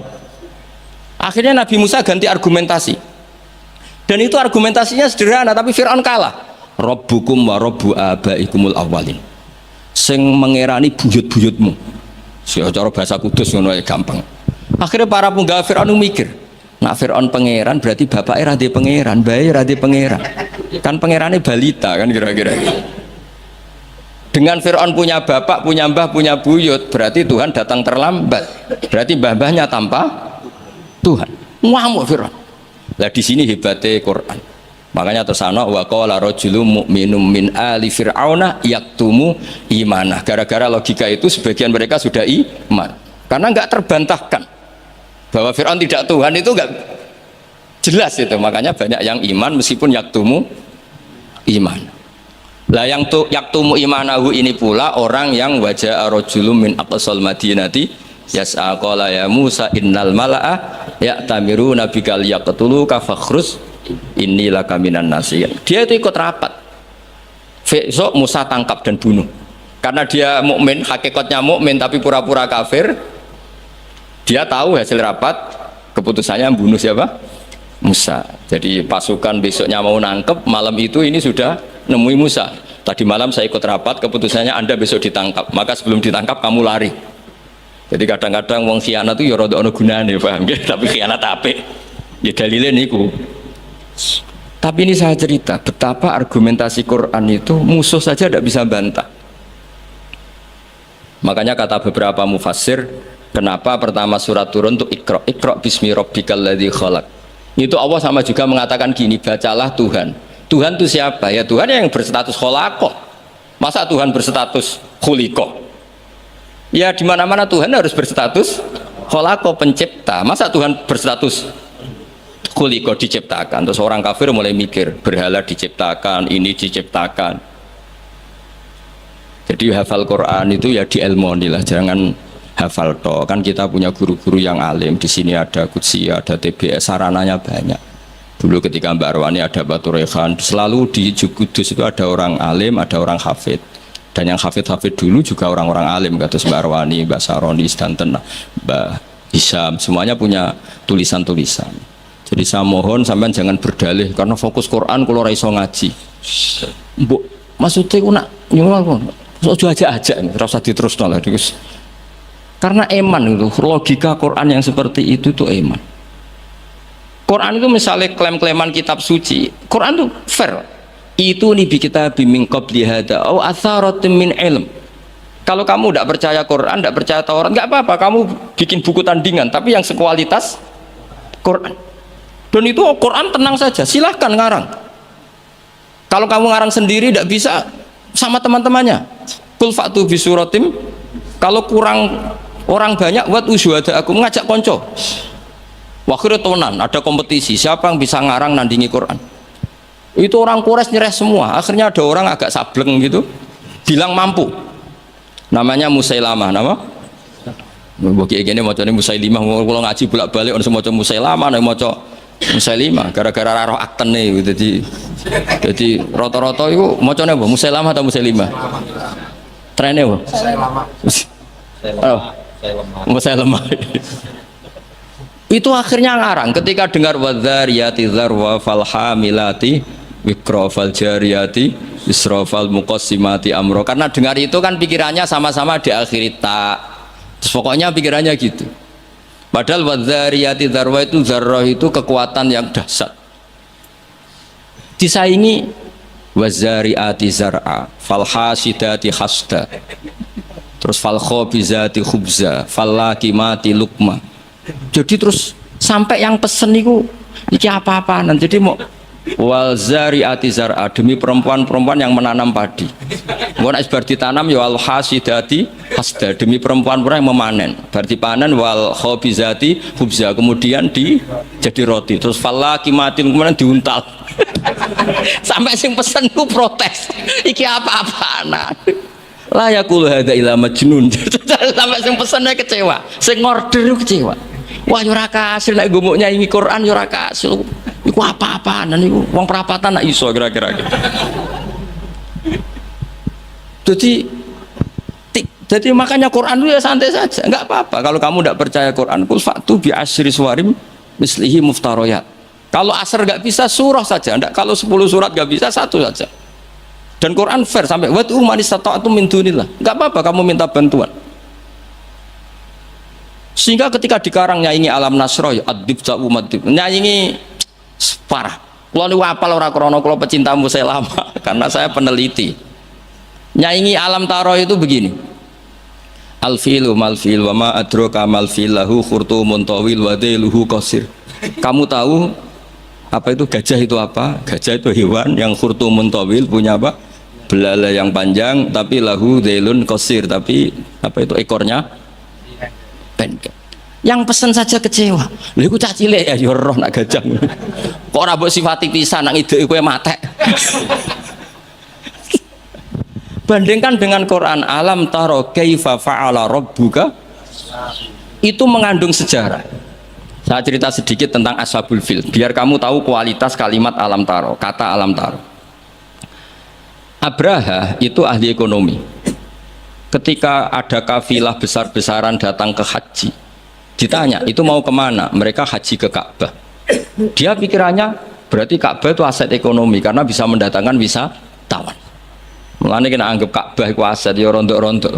Akhirnya Nabi Musa ganti argumentasi. Dan itu argumentasinya sederhana tapi Fir'aun kalah. Rabbukum wa rabbu abaikumul awwalin. Sing mengerani buyut-buyutmu. Cara bahasa kudus ngono gampang. Akhirnya para penggawa Fir'aun mikir, nak Fir'aun pangeran berarti bapaknya radhi pangeran, bayi radhi pangeran. Kan pangerannya balita kan kira-kira. Dengan Fir'aun punya bapak, punya mbah, punya buyut, berarti Tuhan datang terlambat. Berarti mbah-mbahnya tanpa Tuhan. Ngamuk Fir'aun. Lah di sini hebatnya Quran. Makanya tersana wa qala rajulun mu'minun min ali fir'auna yaktumu imanah. Gara-gara logika itu sebagian mereka sudah iman. Karena enggak terbantahkan bahwa Fir'aun tidak Tuhan itu enggak jelas itu. Makanya banyak yang iman meskipun yaktumu iman. Lah yang yaktumu imanahu ini pula orang yang wajah rajulun min aqsal madinati yas'a qala ya Musa innal mala'a ya'tamiruna bikal yaqtuluka fakhrus inilah kaminan nasiyan. Dia itu ikut rapat. Besok Musa tangkap dan bunuh. Karena dia mukmin, hakikatnya mukmin tapi pura-pura kafir. Dia tahu hasil rapat, keputusannya bunuh siapa? Musa. Jadi pasukan besoknya mau nangkep, malam itu ini sudah nemui Musa. Tadi malam saya ikut rapat, keputusannya Anda besok ditangkap. Maka sebelum ditangkap kamu lari. Jadi kadang-kadang wong khianat itu ya rada ana gunane, paham nggih? Tapi khianat apik. Ya dalile niku. Tapi ini saya cerita betapa argumentasi Quran itu musuh saja tidak bisa bantah. Makanya kata beberapa mufassir, kenapa pertama surat turun untuk Iqra bismi rabbikal ladzi khalaq. Itu Allah sama juga mengatakan gini, bacalah Tuhan. Tuhan itu siapa? Ya Tuhan yang berstatus khalaqah. Masa Tuhan berstatus khuliqah? Ya di mana-mana Tuhan harus berstatus khalaqah, pencipta. Masa Tuhan berstatus khuliqah, diciptakan? Terus orang kafir mulai mikir, berhala diciptakan, ini diciptakan. Jadi hafal Quran itu ya dielmoni lah, jangan hafal to. Kan kita punya guru-guru yang alim. Di sini ada Qudsi, ada TBS, sarananya banyak. Dulu ketika Mbak Arwani ada Batu Rehan, selalu di Kudus itu ada orang alim, ada orang hafid. Dan yang hafid-hafid dulu juga orang-orang alim, kata Mbak Arwani, Mbak Saroni, Stanten, Mbak Hisham, semuanya punya tulisan-tulisan. Jadi saya mohon sampean jangan berdalih karena fokus Quran kalau ora iso ngaji. Mbok maksudnya aku nak nyuwun kok aja ora usah diterusno lah Gus. Karena eman itu logika Quran yang seperti itu tuh eman. Quran itu misalnya klaim-klaiman kitab suci, Quran itu fair. Itu nih kita bimbing qabli hada au atharatin min ilm. Kalau kamu tidak percaya Quran, tidak percaya Taurat, nggak apa-apa, kamu bikin buku tandingan, tapi yang sekualitas Quran. Dan itu Quran tenang saja, silahkan ngarang. Kalau kamu ngarang sendiri tidak bisa, sama teman-temannya. Qul fa'tu bi suratim. Kalau kurang orang banyak, buat usyuhada aku ngajak konco. Wakhir tonan, ada kompetisi, siapa yang bisa ngarang nandingi Quran. Itu orang Quraisy nyerah semua. Akhirnya ada orang agak sableng gitu, bilang mampu. Namanya Musailamah, nama? Bagi ini macam ini Musailimah, kalau ngaji bolak-balik orang semua Musailamah, orang macam Musailimah, gara-gara roh akten nih, jadi rata-rata itu macamnya apa? Musailamah atau Musailimah? Trennya apa? Musailamah. Itu akhirnya ngarang ketika dengar wadzariyati dzarwa falhamilati wikra faljariyati Isrofal muqassimati amro, karena dengar itu kan pikirannya sama-sama diakhiri tak. Terus pokoknya pikirannya gitu. Padahal wadzariyati dzarwa itu zarrah itu kekuatan yang dahsyat. Disaingi wazariati zar'a, falhasidati hasda. Terus falkhobizati khubza, fallakimati lukma. Jadi terus sampai yang pesen itu iki apa-apaan. Jadi mau wal zariati zar'a, demi perempuan-perempuan yang menanam padi. Ngono bar ditanam ya al hasidati hasda, demi perempuan-perempuan yang memanen. Berarti panen wal khabizati khubza, kemudian jadi roti. Terus falakimatin kemudian diuntal. Sampai sing pesen ku protes. Iki apa-apaan. La yaqulu hadza ila majnun. Sampai sing pesennya kecewa, sing order kecewa. Wah yo ora kasil nek gumuk nyanyi Quran yo ora kasil. Iku apa-apaan niku wong perapatan nak iso kira-kira gitu. Jadi makanya Quran itu ya santai saja, enggak apa-apa. Kalau kamu tidak percaya Quran, kul fa'tu bi asyri suwarim mislihi muftaroyat. Kalau asar enggak bisa surah saja, enggak, kalau 10 surat enggak bisa satu saja. Dan Quran fair sampai watu manis atau min dunillah. Enggak apa-apa kamu minta bantuan. Sehingga ketika dikarang nyanyi alam nasroh adib ja'u madib, nyanyi parah. Kalau niku apal ora krana kula pecinta Musailamah karena saya peneliti. Nyanyi alam taro itu begini. Al-filu mal-fil wa ma adraka mal-fil lahu khurtumun tawil wa dailuhu qasir. Kamu tahu apa itu gajah itu apa? Gajah itu hewan yang khurtumun tawil, punya apa? Belalai yang panjang, tapi lahu dailun qasir, tapi apa itu ekornya pendek. Yang pesen saja kecewa. Lha iku cah cilik ya roh nak gajah. Kok ora mbok sifati pisan nak ngideki kowe matek. Bandingkan dengan Quran, alam taro kaifa fa'ala rabbuka, itu mengandung sejarah. Saya cerita sedikit tentang Ashabul Fil biar kamu tahu kualitas kalimat alam taro, kata alam taro. Abraha itu ahli ekonomi. Ketika ada kafilah besar-besaran datang ke haji, ditanya itu mau kemana, mereka haji ke Ka'bah. Dia pikirannya berarti Ka'bah itu aset ekonomi karena bisa mendatangkan wisatawan. Mulane kena anggap Ka'bah itu aset ya rontok-rontok.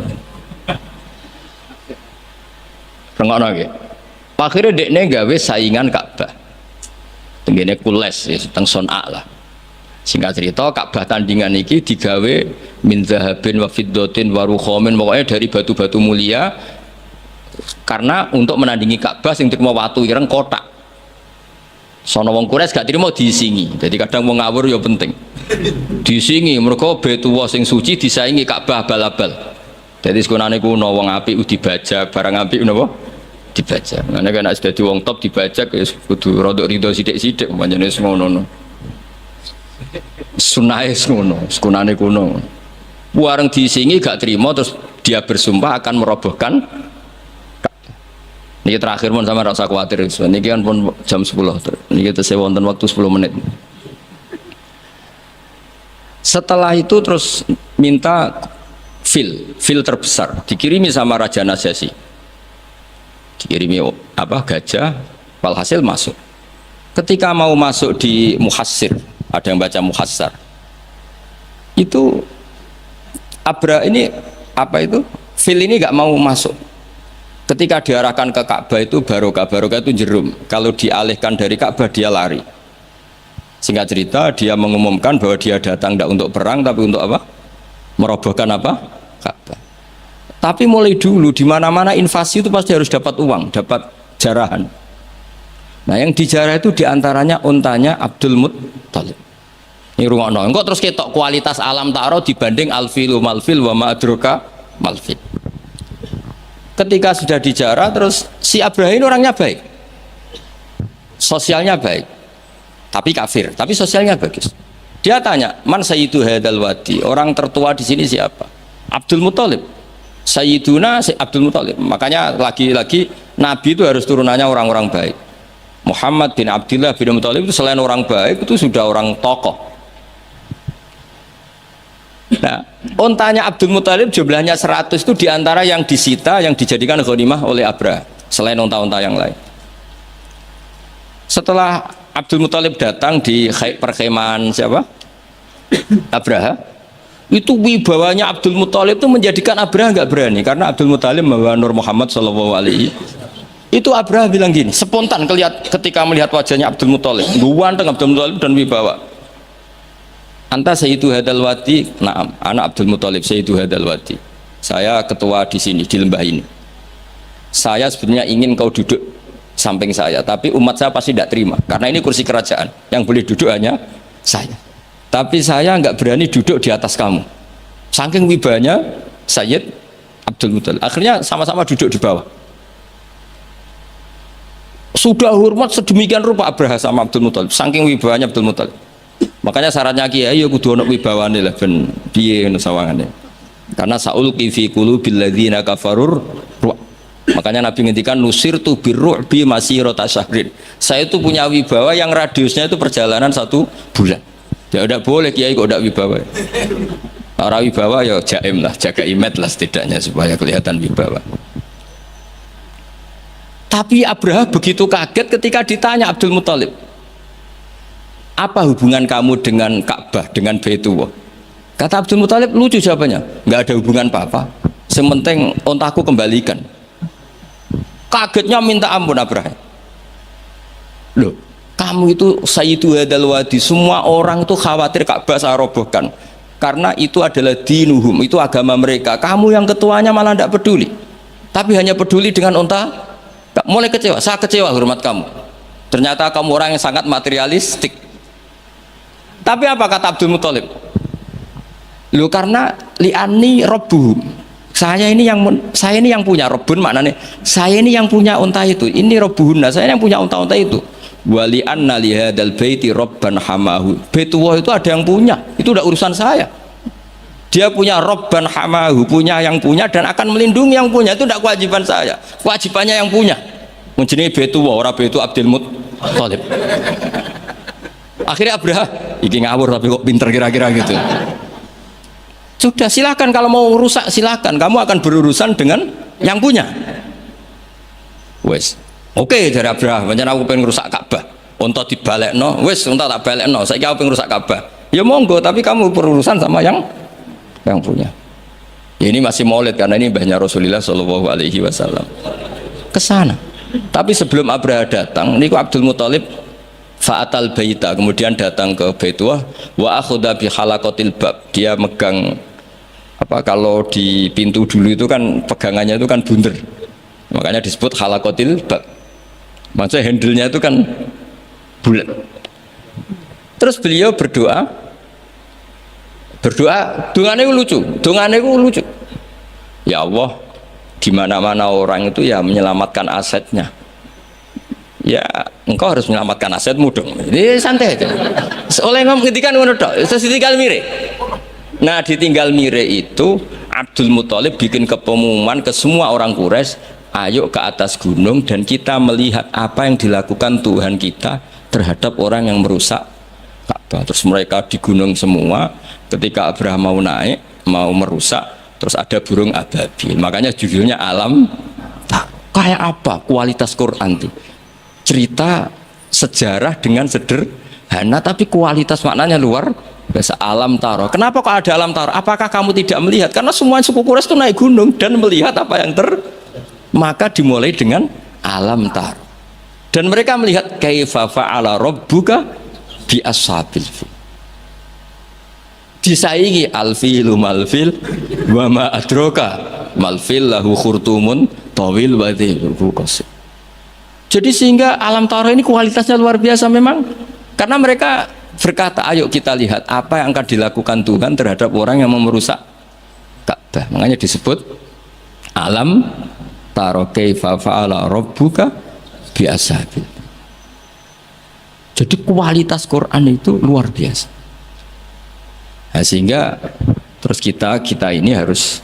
Rengokno nggih. Akhirnya dekne gawe saingan Ka'bah. Tenggene Kules ya teng Son'a lah. Singkat cerita Ka'bah tandingan iki digawe min zahabin wa fiddatin wa rukhamin, pokoknya dari batu-batu mulia karena untuk menandingi Ka'bah sing terima watu ireng kotak. Sono wong Quraisy gak terima diisingi. Jadi kadang wong ngawur ya penting. Diisingi mergo Baitullah sing suci disaingi Ka'bah abal-abal. Jadi sekunane kuno wong apik dibajak, barang apik napa? Dibajak. Ngene kan nek dadi wong top dibajak ya kudu rodok rido sithik-sithik pancene wis ngono. Sunahe ngono, sekunane kuno. Bareng diisingi gak terima terus dia bersumpah akan merobohkan Niki terakhir pun sama rasa khawatir. Niki kan pun jam 10. Niki tesih wonten waktu 10 menit. Setelah itu terus minta fil terbesar dikirimi sama Raja Najasyi. Dikirimi gajah, walhasil masuk. Ketika mau masuk di Muhassir, ada yang baca Muhassar. Itu Abra ini fil ini nggak mau masuk. Ketika diarahkan ke Ka'bah itu barokah itu jerum. Kalau dialihkan dari Ka'bah dia lari. Singkat cerita dia mengumumkan bahwa dia datang tidak untuk perang tapi untuk apa? Merobohkan apa? Ka'bah. Tapi mulai dulu di mana-mana invasi itu pasti harus dapat uang, dapat jarahan. Nah yang dijarah itu diantaranya untanya Abdul Muttalib. Ini rungokno. Engko terus ketok kualitas alam ta'ara dibanding alfilu malfil wa ma'adruka malfil. Ketika sudah dijarah terus si Abraham orangnya baik, sosialnya baik, tapi kafir, tapi sosialnya bagus. Dia tanya, man sayyidu hadal wadi, orang tertua di sini siapa? Abdul Muttalib. Sayyiduna Abdul Muttalib. Makanya lagi-lagi Nabi itu harus turunannya orang-orang baik. Muhammad bin Abdullah bin Muttalib itu selain orang baik itu sudah orang tokoh. Nah, ontanya Abdul Muttalib jumlahnya 100 itu diantara yang disita, yang dijadikan ghanimah oleh Abraha selain onta-onta yang lain. Setelah Abdul Muttalib datang di perkemahan siapa? Abraha, itu wibawanya Abdul Muttalib itu menjadikan Abraha nggak berani karena Abdul Muttalib membawa Nur Muhammad Shallallahu Alaihi. Itu Abraha bilang gini, spontan ketika melihat wajahnya Abdul Muttalib, ganteng Abdul Muttalib dan wibawa. Anta Sayyidu Hadal Wadi, naam, anak Abdul Muttalib Sayyidu Hadal Wadi. Saya ketua di sini, di lembah ini. Saya sebenarnya ingin kau duduk samping saya, tapi umat saya pasti tidak terima, karena ini kursi kerajaan, yang boleh duduk hanya saya. Tapi saya nggak berani duduk di atas kamu. Saking wibanya Sayyid Abdul Muttalib. Akhirnya sama-sama duduk di bawah. Sudah hormat sedemikian rupa Abraha sama Abdul Muttalib, saking wibanya Abdul Muttalib. Makanya syaratnya kiai ya kudu ono wibawane lah ben piye ngono sawangane. Karena saulqi fi qulubil ladzina kafarur. Makanya Nabi ngendikan nusirtu birru'bi masirata syahrin. Saya itu punya wibawa yang radiusnya itu perjalanan 1 bulan. Ya udah boleh kiai kok ndak wibawa. Ora wibawa ya jaim lah, jaga image lah setidaknya supaya kelihatan wibawa. Tapi Abraha begitu kaget ketika ditanya Abdul Muttalib, apa hubungan kamu dengan Ka'bah, dengan Baitullah? Kata Abdul Muttalib, lucu jawabannya, nggak ada hubungan apa-apa, sementing ontaku kembalikan. Kagetnya minta ampun Abraham. Loh, kamu itu Sayyidu Hadal Wadi, semua orang itu khawatir Ka'bah saya robohkan karena itu adalah dinuhum, itu agama mereka. Kamu yang ketuanya malah tidak peduli, tapi hanya peduli dengan onta. Mulai kecewa, saya kecewa hormat kamu. Ternyata kamu orang yang sangat materialistik. Tapi apa kata Abdul Muttalib? Loh karena li'ani robbuhum. Saya ini yang punya robun, maknanya saya ini yang punya unta itu. Ini robbuhunna, saya yang punya unta-unta itu. Wa li'anna lihadal baiti robban hamahu. Baitullah itu ada yang punya. Itu udah urusan saya. Dia punya robban hamahu, punya yang punya dan akan melindungi yang punya. Itu tidak kewajiban saya. Kewajibannya yang punya. Menjadi Baitullah, orang Baitu Abdul Muttalib. Akhirnya Abraha, iki ngawur tapi kok pinter kira-kira gitu. Sudah silakan kalau mau rusak silakan, kamu akan berurusan dengan yang punya. Wes, oke dari Abraha, pancen aku pengen rusak Ka'bah. Unta dibalekno, wes unta tak balekno. Saiki aku pengen rusak Ka'bah. Ya monggo, tapi kamu berurusan sama yang punya. Ya, ini masih maulid karena ini mbahnya Rasulullah Shallallahu Alaihi Wasallam. Kesana. Tapi sebelum Abraha datang, niku Abdul Muttalib fa'atal baita, kemudian datang ke Baitullah wa akhudha bi halaqatil bab. Dia megang kalau di pintu dulu itu kan pegangannya itu kan bunder. Makanya disebut halaqatil bab. Maksudnya handle-nya itu kan bulat. Terus beliau berdoa, dongane lucu. Ya Allah, di mana-mana orang itu ya menyelamatkan asetnya. Ya engkau harus menyelamatkan asetmu dong. Ini santai aja. Oleh ngomong ngendikan ngono tok, terus ditinggal mire. Nah, ditinggal mire itu Abdul Muttalib bikin kepengumuman ke semua orang Quraisy, ayo ke atas gunung dan kita melihat apa yang dilakukan Tuhan kita terhadap orang yang merusak Ka'bah. Terus mereka di gunung semua, ketika Abraham mau naik, mau merusak, terus ada burung ababil. Makanya judulnya Alam Taro. Kayak apa kualitas Quran itu? Cerita sejarah dengan sederhana, tapi kualitas maknanya luar biasa. Alam Taro. Kenapa kok ada Alam Taro? Apakah kamu tidak melihat? Karena semua suku Quraisy itu naik gunung dan melihat apa yang maka dimulai dengan Alam Taro. Dan mereka melihat kaifa fa'ala rabbuka bi ashabil fil. Disaingi alfilu malfil wa ma adraka malfil lahu khurtumun tawil wa dhilhu qasir. Jadi sehingga Alam Taro ini kualitasnya luar biasa memang, karena mereka berkata ayo kita lihat apa yang akan dilakukan Tuhan terhadap orang yang merusak Ka'bah. Makanya disebut Alam Taro kaifa fa'ala rabbuka bi ashabil. Jadi kualitas Quran itu luar biasa. Nah, sehingga terus kita ini harus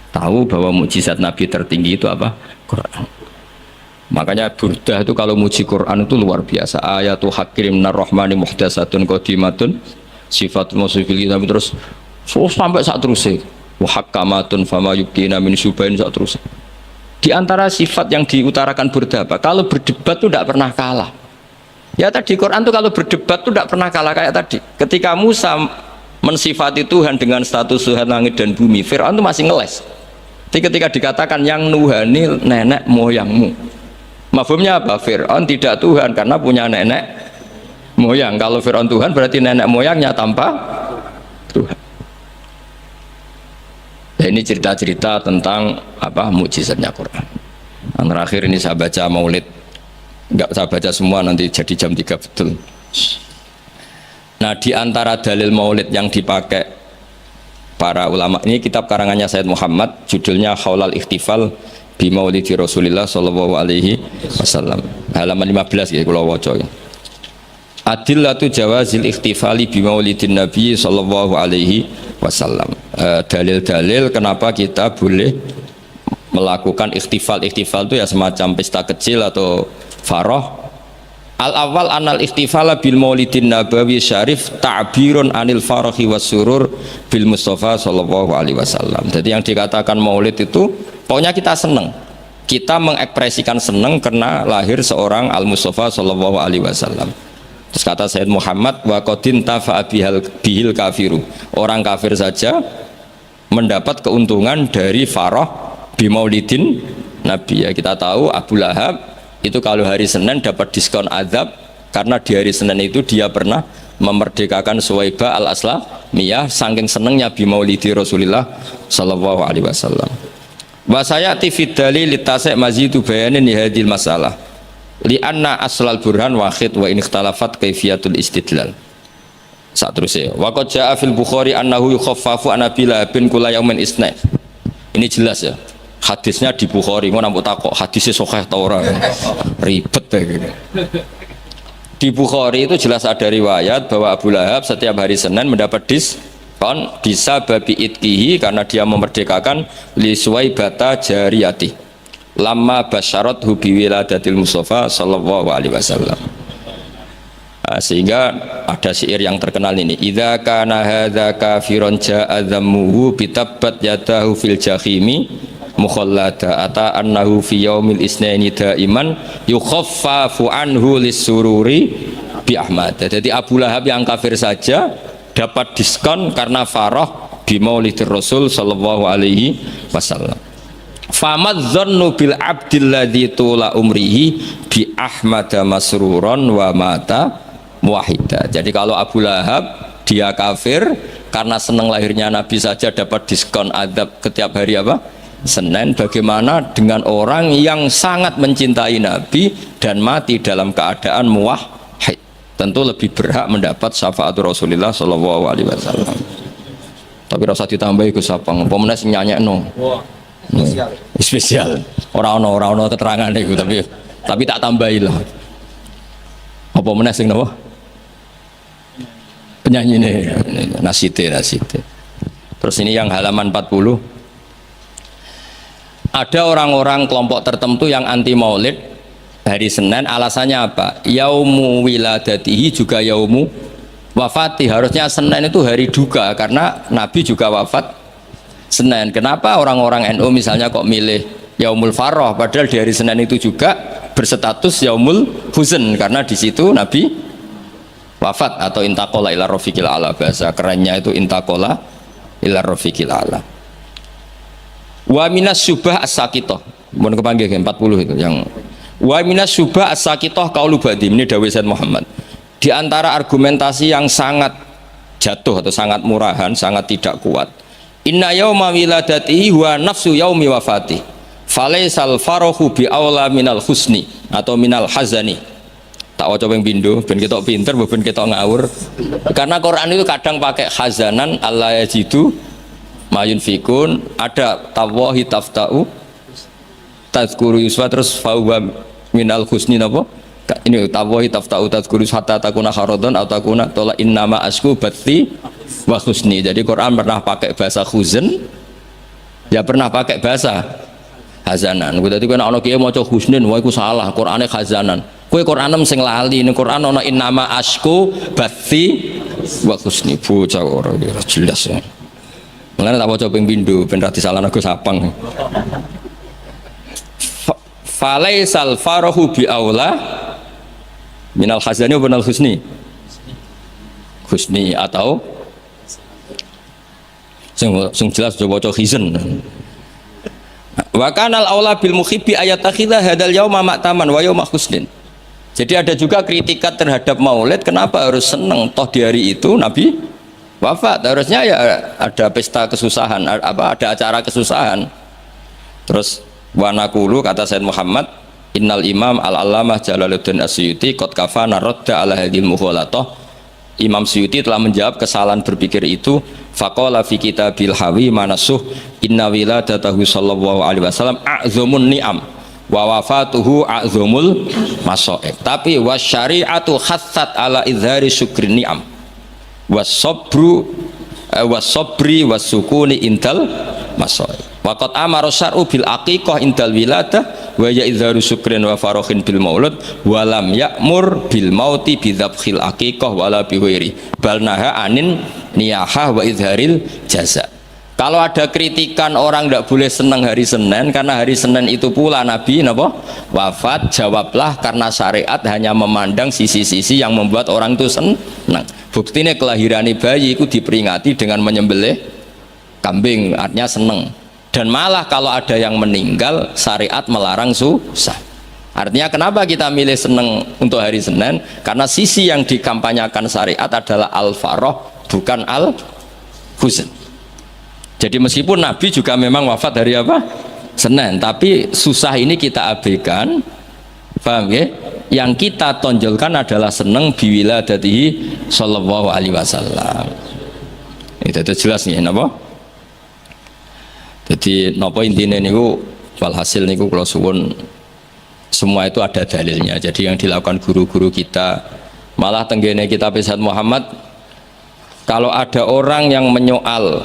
tahu bahwa mukjizat Nabi tertinggi itu apa? Quran. Makanya Burdah itu kalau muji Quran itu luar biasa. Ayatul hakirim narrahmani muhdatsatun qadimatun sifatul mausufil kitab, terus sampai saat terusnya wa hakamatun fama yukina min subain saat terus. Di antara sifat yang diutarakan Burdah apa? Kalau berdebat itu tidak pernah kalah. Ya tadi Quran itu kalau berdebat itu tidak pernah kalah kayak tadi. Ketika Musa mensifati Tuhan dengan status Tuhan langit dan bumi, Fir'aun itu masih ngeles. Jadi ketika dikatakan yang nuhani nenek moyangmu, mafhumnya apa? Fir'aun tidak Tuhan karena punya nenek moyang. Kalau Fir'aun Tuhan berarti nenek moyangnya tanpa Tuhan. Nah, ini cerita-cerita tentang apa mukjizatnya Quran. Yang terakhir ini saya baca Maulid, nggak saya baca semua nanti jadi jam 3 betul. Nah, di antara dalil Maulid yang dipakai para ulama, ini kitab karangannya Sayyid Muhammad, judulnya Haulal Ikhtifal bi Maulidi Rasulillah sallallahu alaihi wasallam, halaman 15 ya kula waca. Adillatu jawazil ikhtifali bi Maulidin Nabi sallallahu alaihi wasallam. Dalil-dalil kenapa kita boleh melakukan ikhtifal. Ikhtifal itu ya semacam pesta kecil atau farah. Al-awwal anal ikhtifala bil Maulidin Nabawi syarif ta'birun anil farahi was surur bil Mustafa sallallahu alaihi wasallam. Jadi yang dikatakan Maulid itu pokoknya kita senang, kita mengekspresikan senang karena lahir seorang Al-Mustafa sallallahu alaihi wasallam. Terus kata Sayyid Muhammad wa qadin tafa'a bihil kafiru, orang kafir saja mendapat keuntungan dari farah bi Maulidin Nabi. Ya kita tahu Abu Lahab itu kalau hari Senin dapat diskon azab karena di hari Senin itu dia pernah memerdekakan Suwaibah al-Aslamiyah saking senengnya bi Maulidi Rasulillah sallallahu alaihi wasallam. Wa sayati fi dalil litasai mazidu bayanin hadil masalah li anna aslal burhan wahid wa in ikhtalafat kaifiyatul istidlal. Saat terusnya wa qad jaa fil Bukhari annahu yukhaffafu an Abi Lahabin kula yaumin isna. Ini jelas ya. Hadisnya di Bukhari, mau nampak takok hadisnya sahih ta ora? Ribet ya gitu. Di Bukhari itu jelas ada riwayat bahwa Abu Lahab setiap hari Senin mendapat diskon bisa babi itkihi karena dia memerdekakan li Suwaibata jariyati lama basyarat hubi wiladatil Mustafa sallallahu alaihi wasallam. Sehingga ada syair yang terkenal ini, idza kana hadza kafiron ja'a dhammuhu bitabbat yadahu fil jahimi mukhallada ata annahu fi yaumil isnaini daiman yukhaffafu anhu lisururi bi Ahmad. Jadi Abu Lahab yang kafir saja dapat diskon karena farah di Maulidir Rasul sallallahu alaihi wasallam. Famadzannu bil abdil ladzi tula umrihi bi Ahmad masruron wa mata muwahhida. Jadi kalau Abu Lahab dia kafir karena senang lahirnya Nabi saja dapat diskon adab setiap hari apa? Senin. Bagaimana dengan orang yang sangat mencintai Nabi dan mati dalam keadaan muwahhid? Tentu lebih berhak mendapat syafaat Rasulullah sallallahu alaihi wasallam. Tapi rasa ditambahi Gus Sapang, apa meneh sing nyanyekno. Spesial. Ora ono keterangan iku tapi tak tambahi lah. Apa meneh sing napa? Penyanyi ini nasite. Terus ini yang halaman 40. Ada orang-orang kelompok tertentu yang anti maulid hari Senin, alasannya apa? Yaumu wiladatihi juga yaumu wafati. Harusnya Senin itu hari duka karena Nabi juga wafat Senin. Kenapa orang-orang NU misalnya kok milih yaumul farah padahal di hari Senin itu juga berstatus yaumul huzn karena di situ Nabi wafat atau intakola ila rafiqil ala, bahasa kerennya itu intakola ila rafiqil ala. Wa minas syubah as-sakitoh, mohon kepanggil 40 itu yang wa minas syubah as-sakitoh qaulu ba'di, ini dawuh Said Muhammad. Di antara argumentasi yang sangat jatuh atau sangat murahan, sangat tidak kuat, inna yauma wiladatihi wa nafsu yaumi wafati falaisal farahu bi aula minal husni atau minal hazani. Tak waca ping pindho ben ketok pinter ben ketok ngawur, karena Quran itu kadang pakai hazanan Allah yajidu mayun fikun, ada tawahi taftau tazkuru yuswa, terus fahuwa minal husni napa ini tawahi taftau tazkuru hatta takuna harodon atau takuna tola innama asku bati wa husni. Jadi Quran pernah pakai bahasa huzn, ya pernah pakai bahasa hazanan. Dadi kowe nek ana kiye maca husnin wae iku salah, Qurane hazanan. Kowe Quranem sing lali, ning Quran ana innama asku bati wa husni. Bocah ora jelas ya. Mulane tak waca ping pindho ben ra disalahno Gus Sapang. Falaisal farahu bi aula minal hazani wa minal husni. Husni atau sing jelas waca hizn. Wa kanal aula bil muhibbi ayatakhidha hadal yauma ma'taman wa yauma husnin. Jadi ada juga kritikat terhadap maulid, kenapa harus seneng toh di hari itu Nabi wafat, harusnya ya ada pesta kesusahan, ada acara kesusahan. Terus wanakulu kata Said Muhammad, innal imam al-allamah Jalaluddin Asyuti qad kafana radda ala hadhil mughalatah. Imam Suyuti telah menjawab kesalahan berpikir itu. Faqala fi kitabil hawi manasuh inna wiladatahu sallallahu alaihi wasallam a'zamun ni'am wa wafatuhu a'zamul masaib. Tapi wasyari'atu khassat ala izhari syukri ni'am wasabru wasabri wasukuni intal masaib. Waqad amara syar'u bil aqiqah indal wiladah wa ya izharu syukrin wa farahin bil maulud wa lam ya'mur bil mauti bi dzabhil aqiqah wala bi ghairi bal naha anin niyahah wa izharil jaza. Kalau ada kritikan orang tidak boleh senang hari Senin karena hari Senin itu pula Nabi napa wafat, jawablah karena syariat hanya memandang sisi-sisi yang membuat orang itu senang. Buktinya kelahiran bayi itu diperingati dengan menyembelih kambing, artinya senang. Dan malah kalau ada yang meninggal syariat melarang susah. Artinya kenapa kita milih senang untuk hari Senin? Karena sisi yang dikampanyakan syariat adalah al-farah bukan al-huzn. Jadi meskipun Nabi juga memang wafat hari apa? Senin, tapi susah ini kita abaikan. Paham ya? Yang kita tonjolkan adalah senang biwiladatihi sallallahu alaihi wasallam. Itu jelas nih, napa? Jadi napa intine niku walhasil niku kula suwun semua itu ada dalilnya. Jadi yang dilakukan guru-guru kita, malah tenggene kitab Said Muhammad, kalau ada orang yang menyoal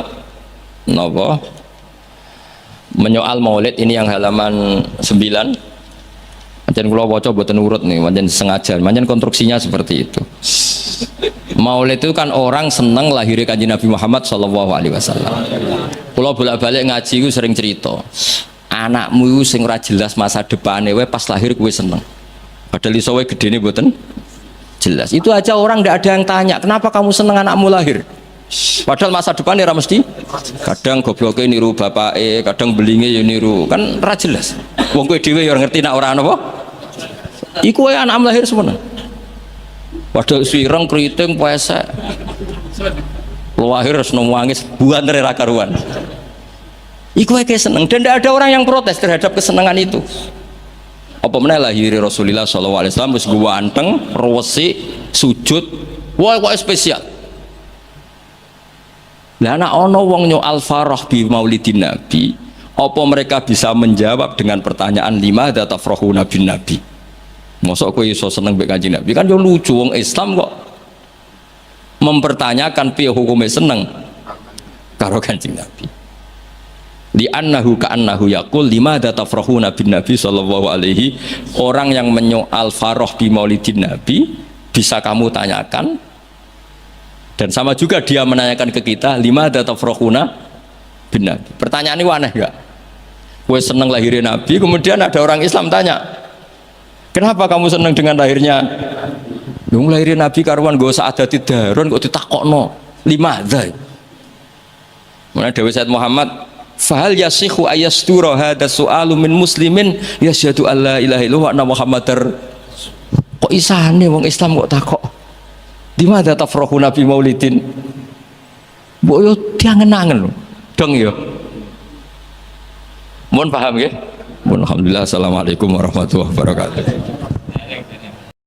napa? Menyoal maulid ini yang halaman 9. Pancen kula waca mboten urut nih, pancen sengaja, pancen konstruksinya seperti itu. Maulid itu kan orang seneng lahirnya Kanjeng Nabi Muhammad sallallahu alaihi wasallam. Kalau bolak-balik ngaji itu sering cerita, anakmu itu sing ora jelas masa depannya, we pas lahir kowe seneng. Padahal iso we gedene mboten jelas. Itu aja orang tidak ada yang tanya, kenapa kamu seneng anakmu lahir? Padahal masa depannya ora mesti. Kadang gobloke niru bapake, kadang belinge ya niru, kan ora jelas. Wong kowe dhewe ya ngerti nek ora napa. Iku wae anakmu lahir semana. Padahal sireng kriting pesek. Lahir harus nangis buan dari rakaruan. Iku wae seneng dan tidak ada orang yang protes terhadap kesenangan itu. Apa meneh lahir Rasulullah sallallahu alaihi wasallam wis ganteng, resik, sujud, wae kok spesial. Lah ana ana wong nyoal farah bi maulidin nabi, apa mereka bisa menjawab dengan pertanyaan lima tafrahuna bin nabi? Mosok kowe iso seneng mbek Kanjeng Nabi? Kan yo lucu, wong Islam kok mempertanyakan piye hukumnya seneng karo Kanjeng Nabi. Li annahu ka'annahu yaqul limadza tafrahuna bin nabi sallallahu alaihi, orang yang menyoal farah bi maulidin nabi bisa kamu tanyakan, dan sama juga dia menanyakan ke kita limadza tafrahuna bin nabi. Pertanyaan ini aneh enggak? Kowe seneng lahirin nabi, kemudian ada orang Islam tanya, kenapa kamu seneng dengan lahirnya? Yang lahirin nabi karuan go sa'adatid darun kok ditakokno limadza. Mana Dewi Said Muhammad, fahal yasihu ayastura hadza su'alu min muslimin yasyhadu alla ilaha illallah wa anna muhammadar. Kok isane wong Islam kok takok di mana tafrahu nabi maulidin, mbok yo diangen-angen dong yo. Mohon paham ya. Alhamdulillah, assalamualaikum warahmatullahi wabarakatuh.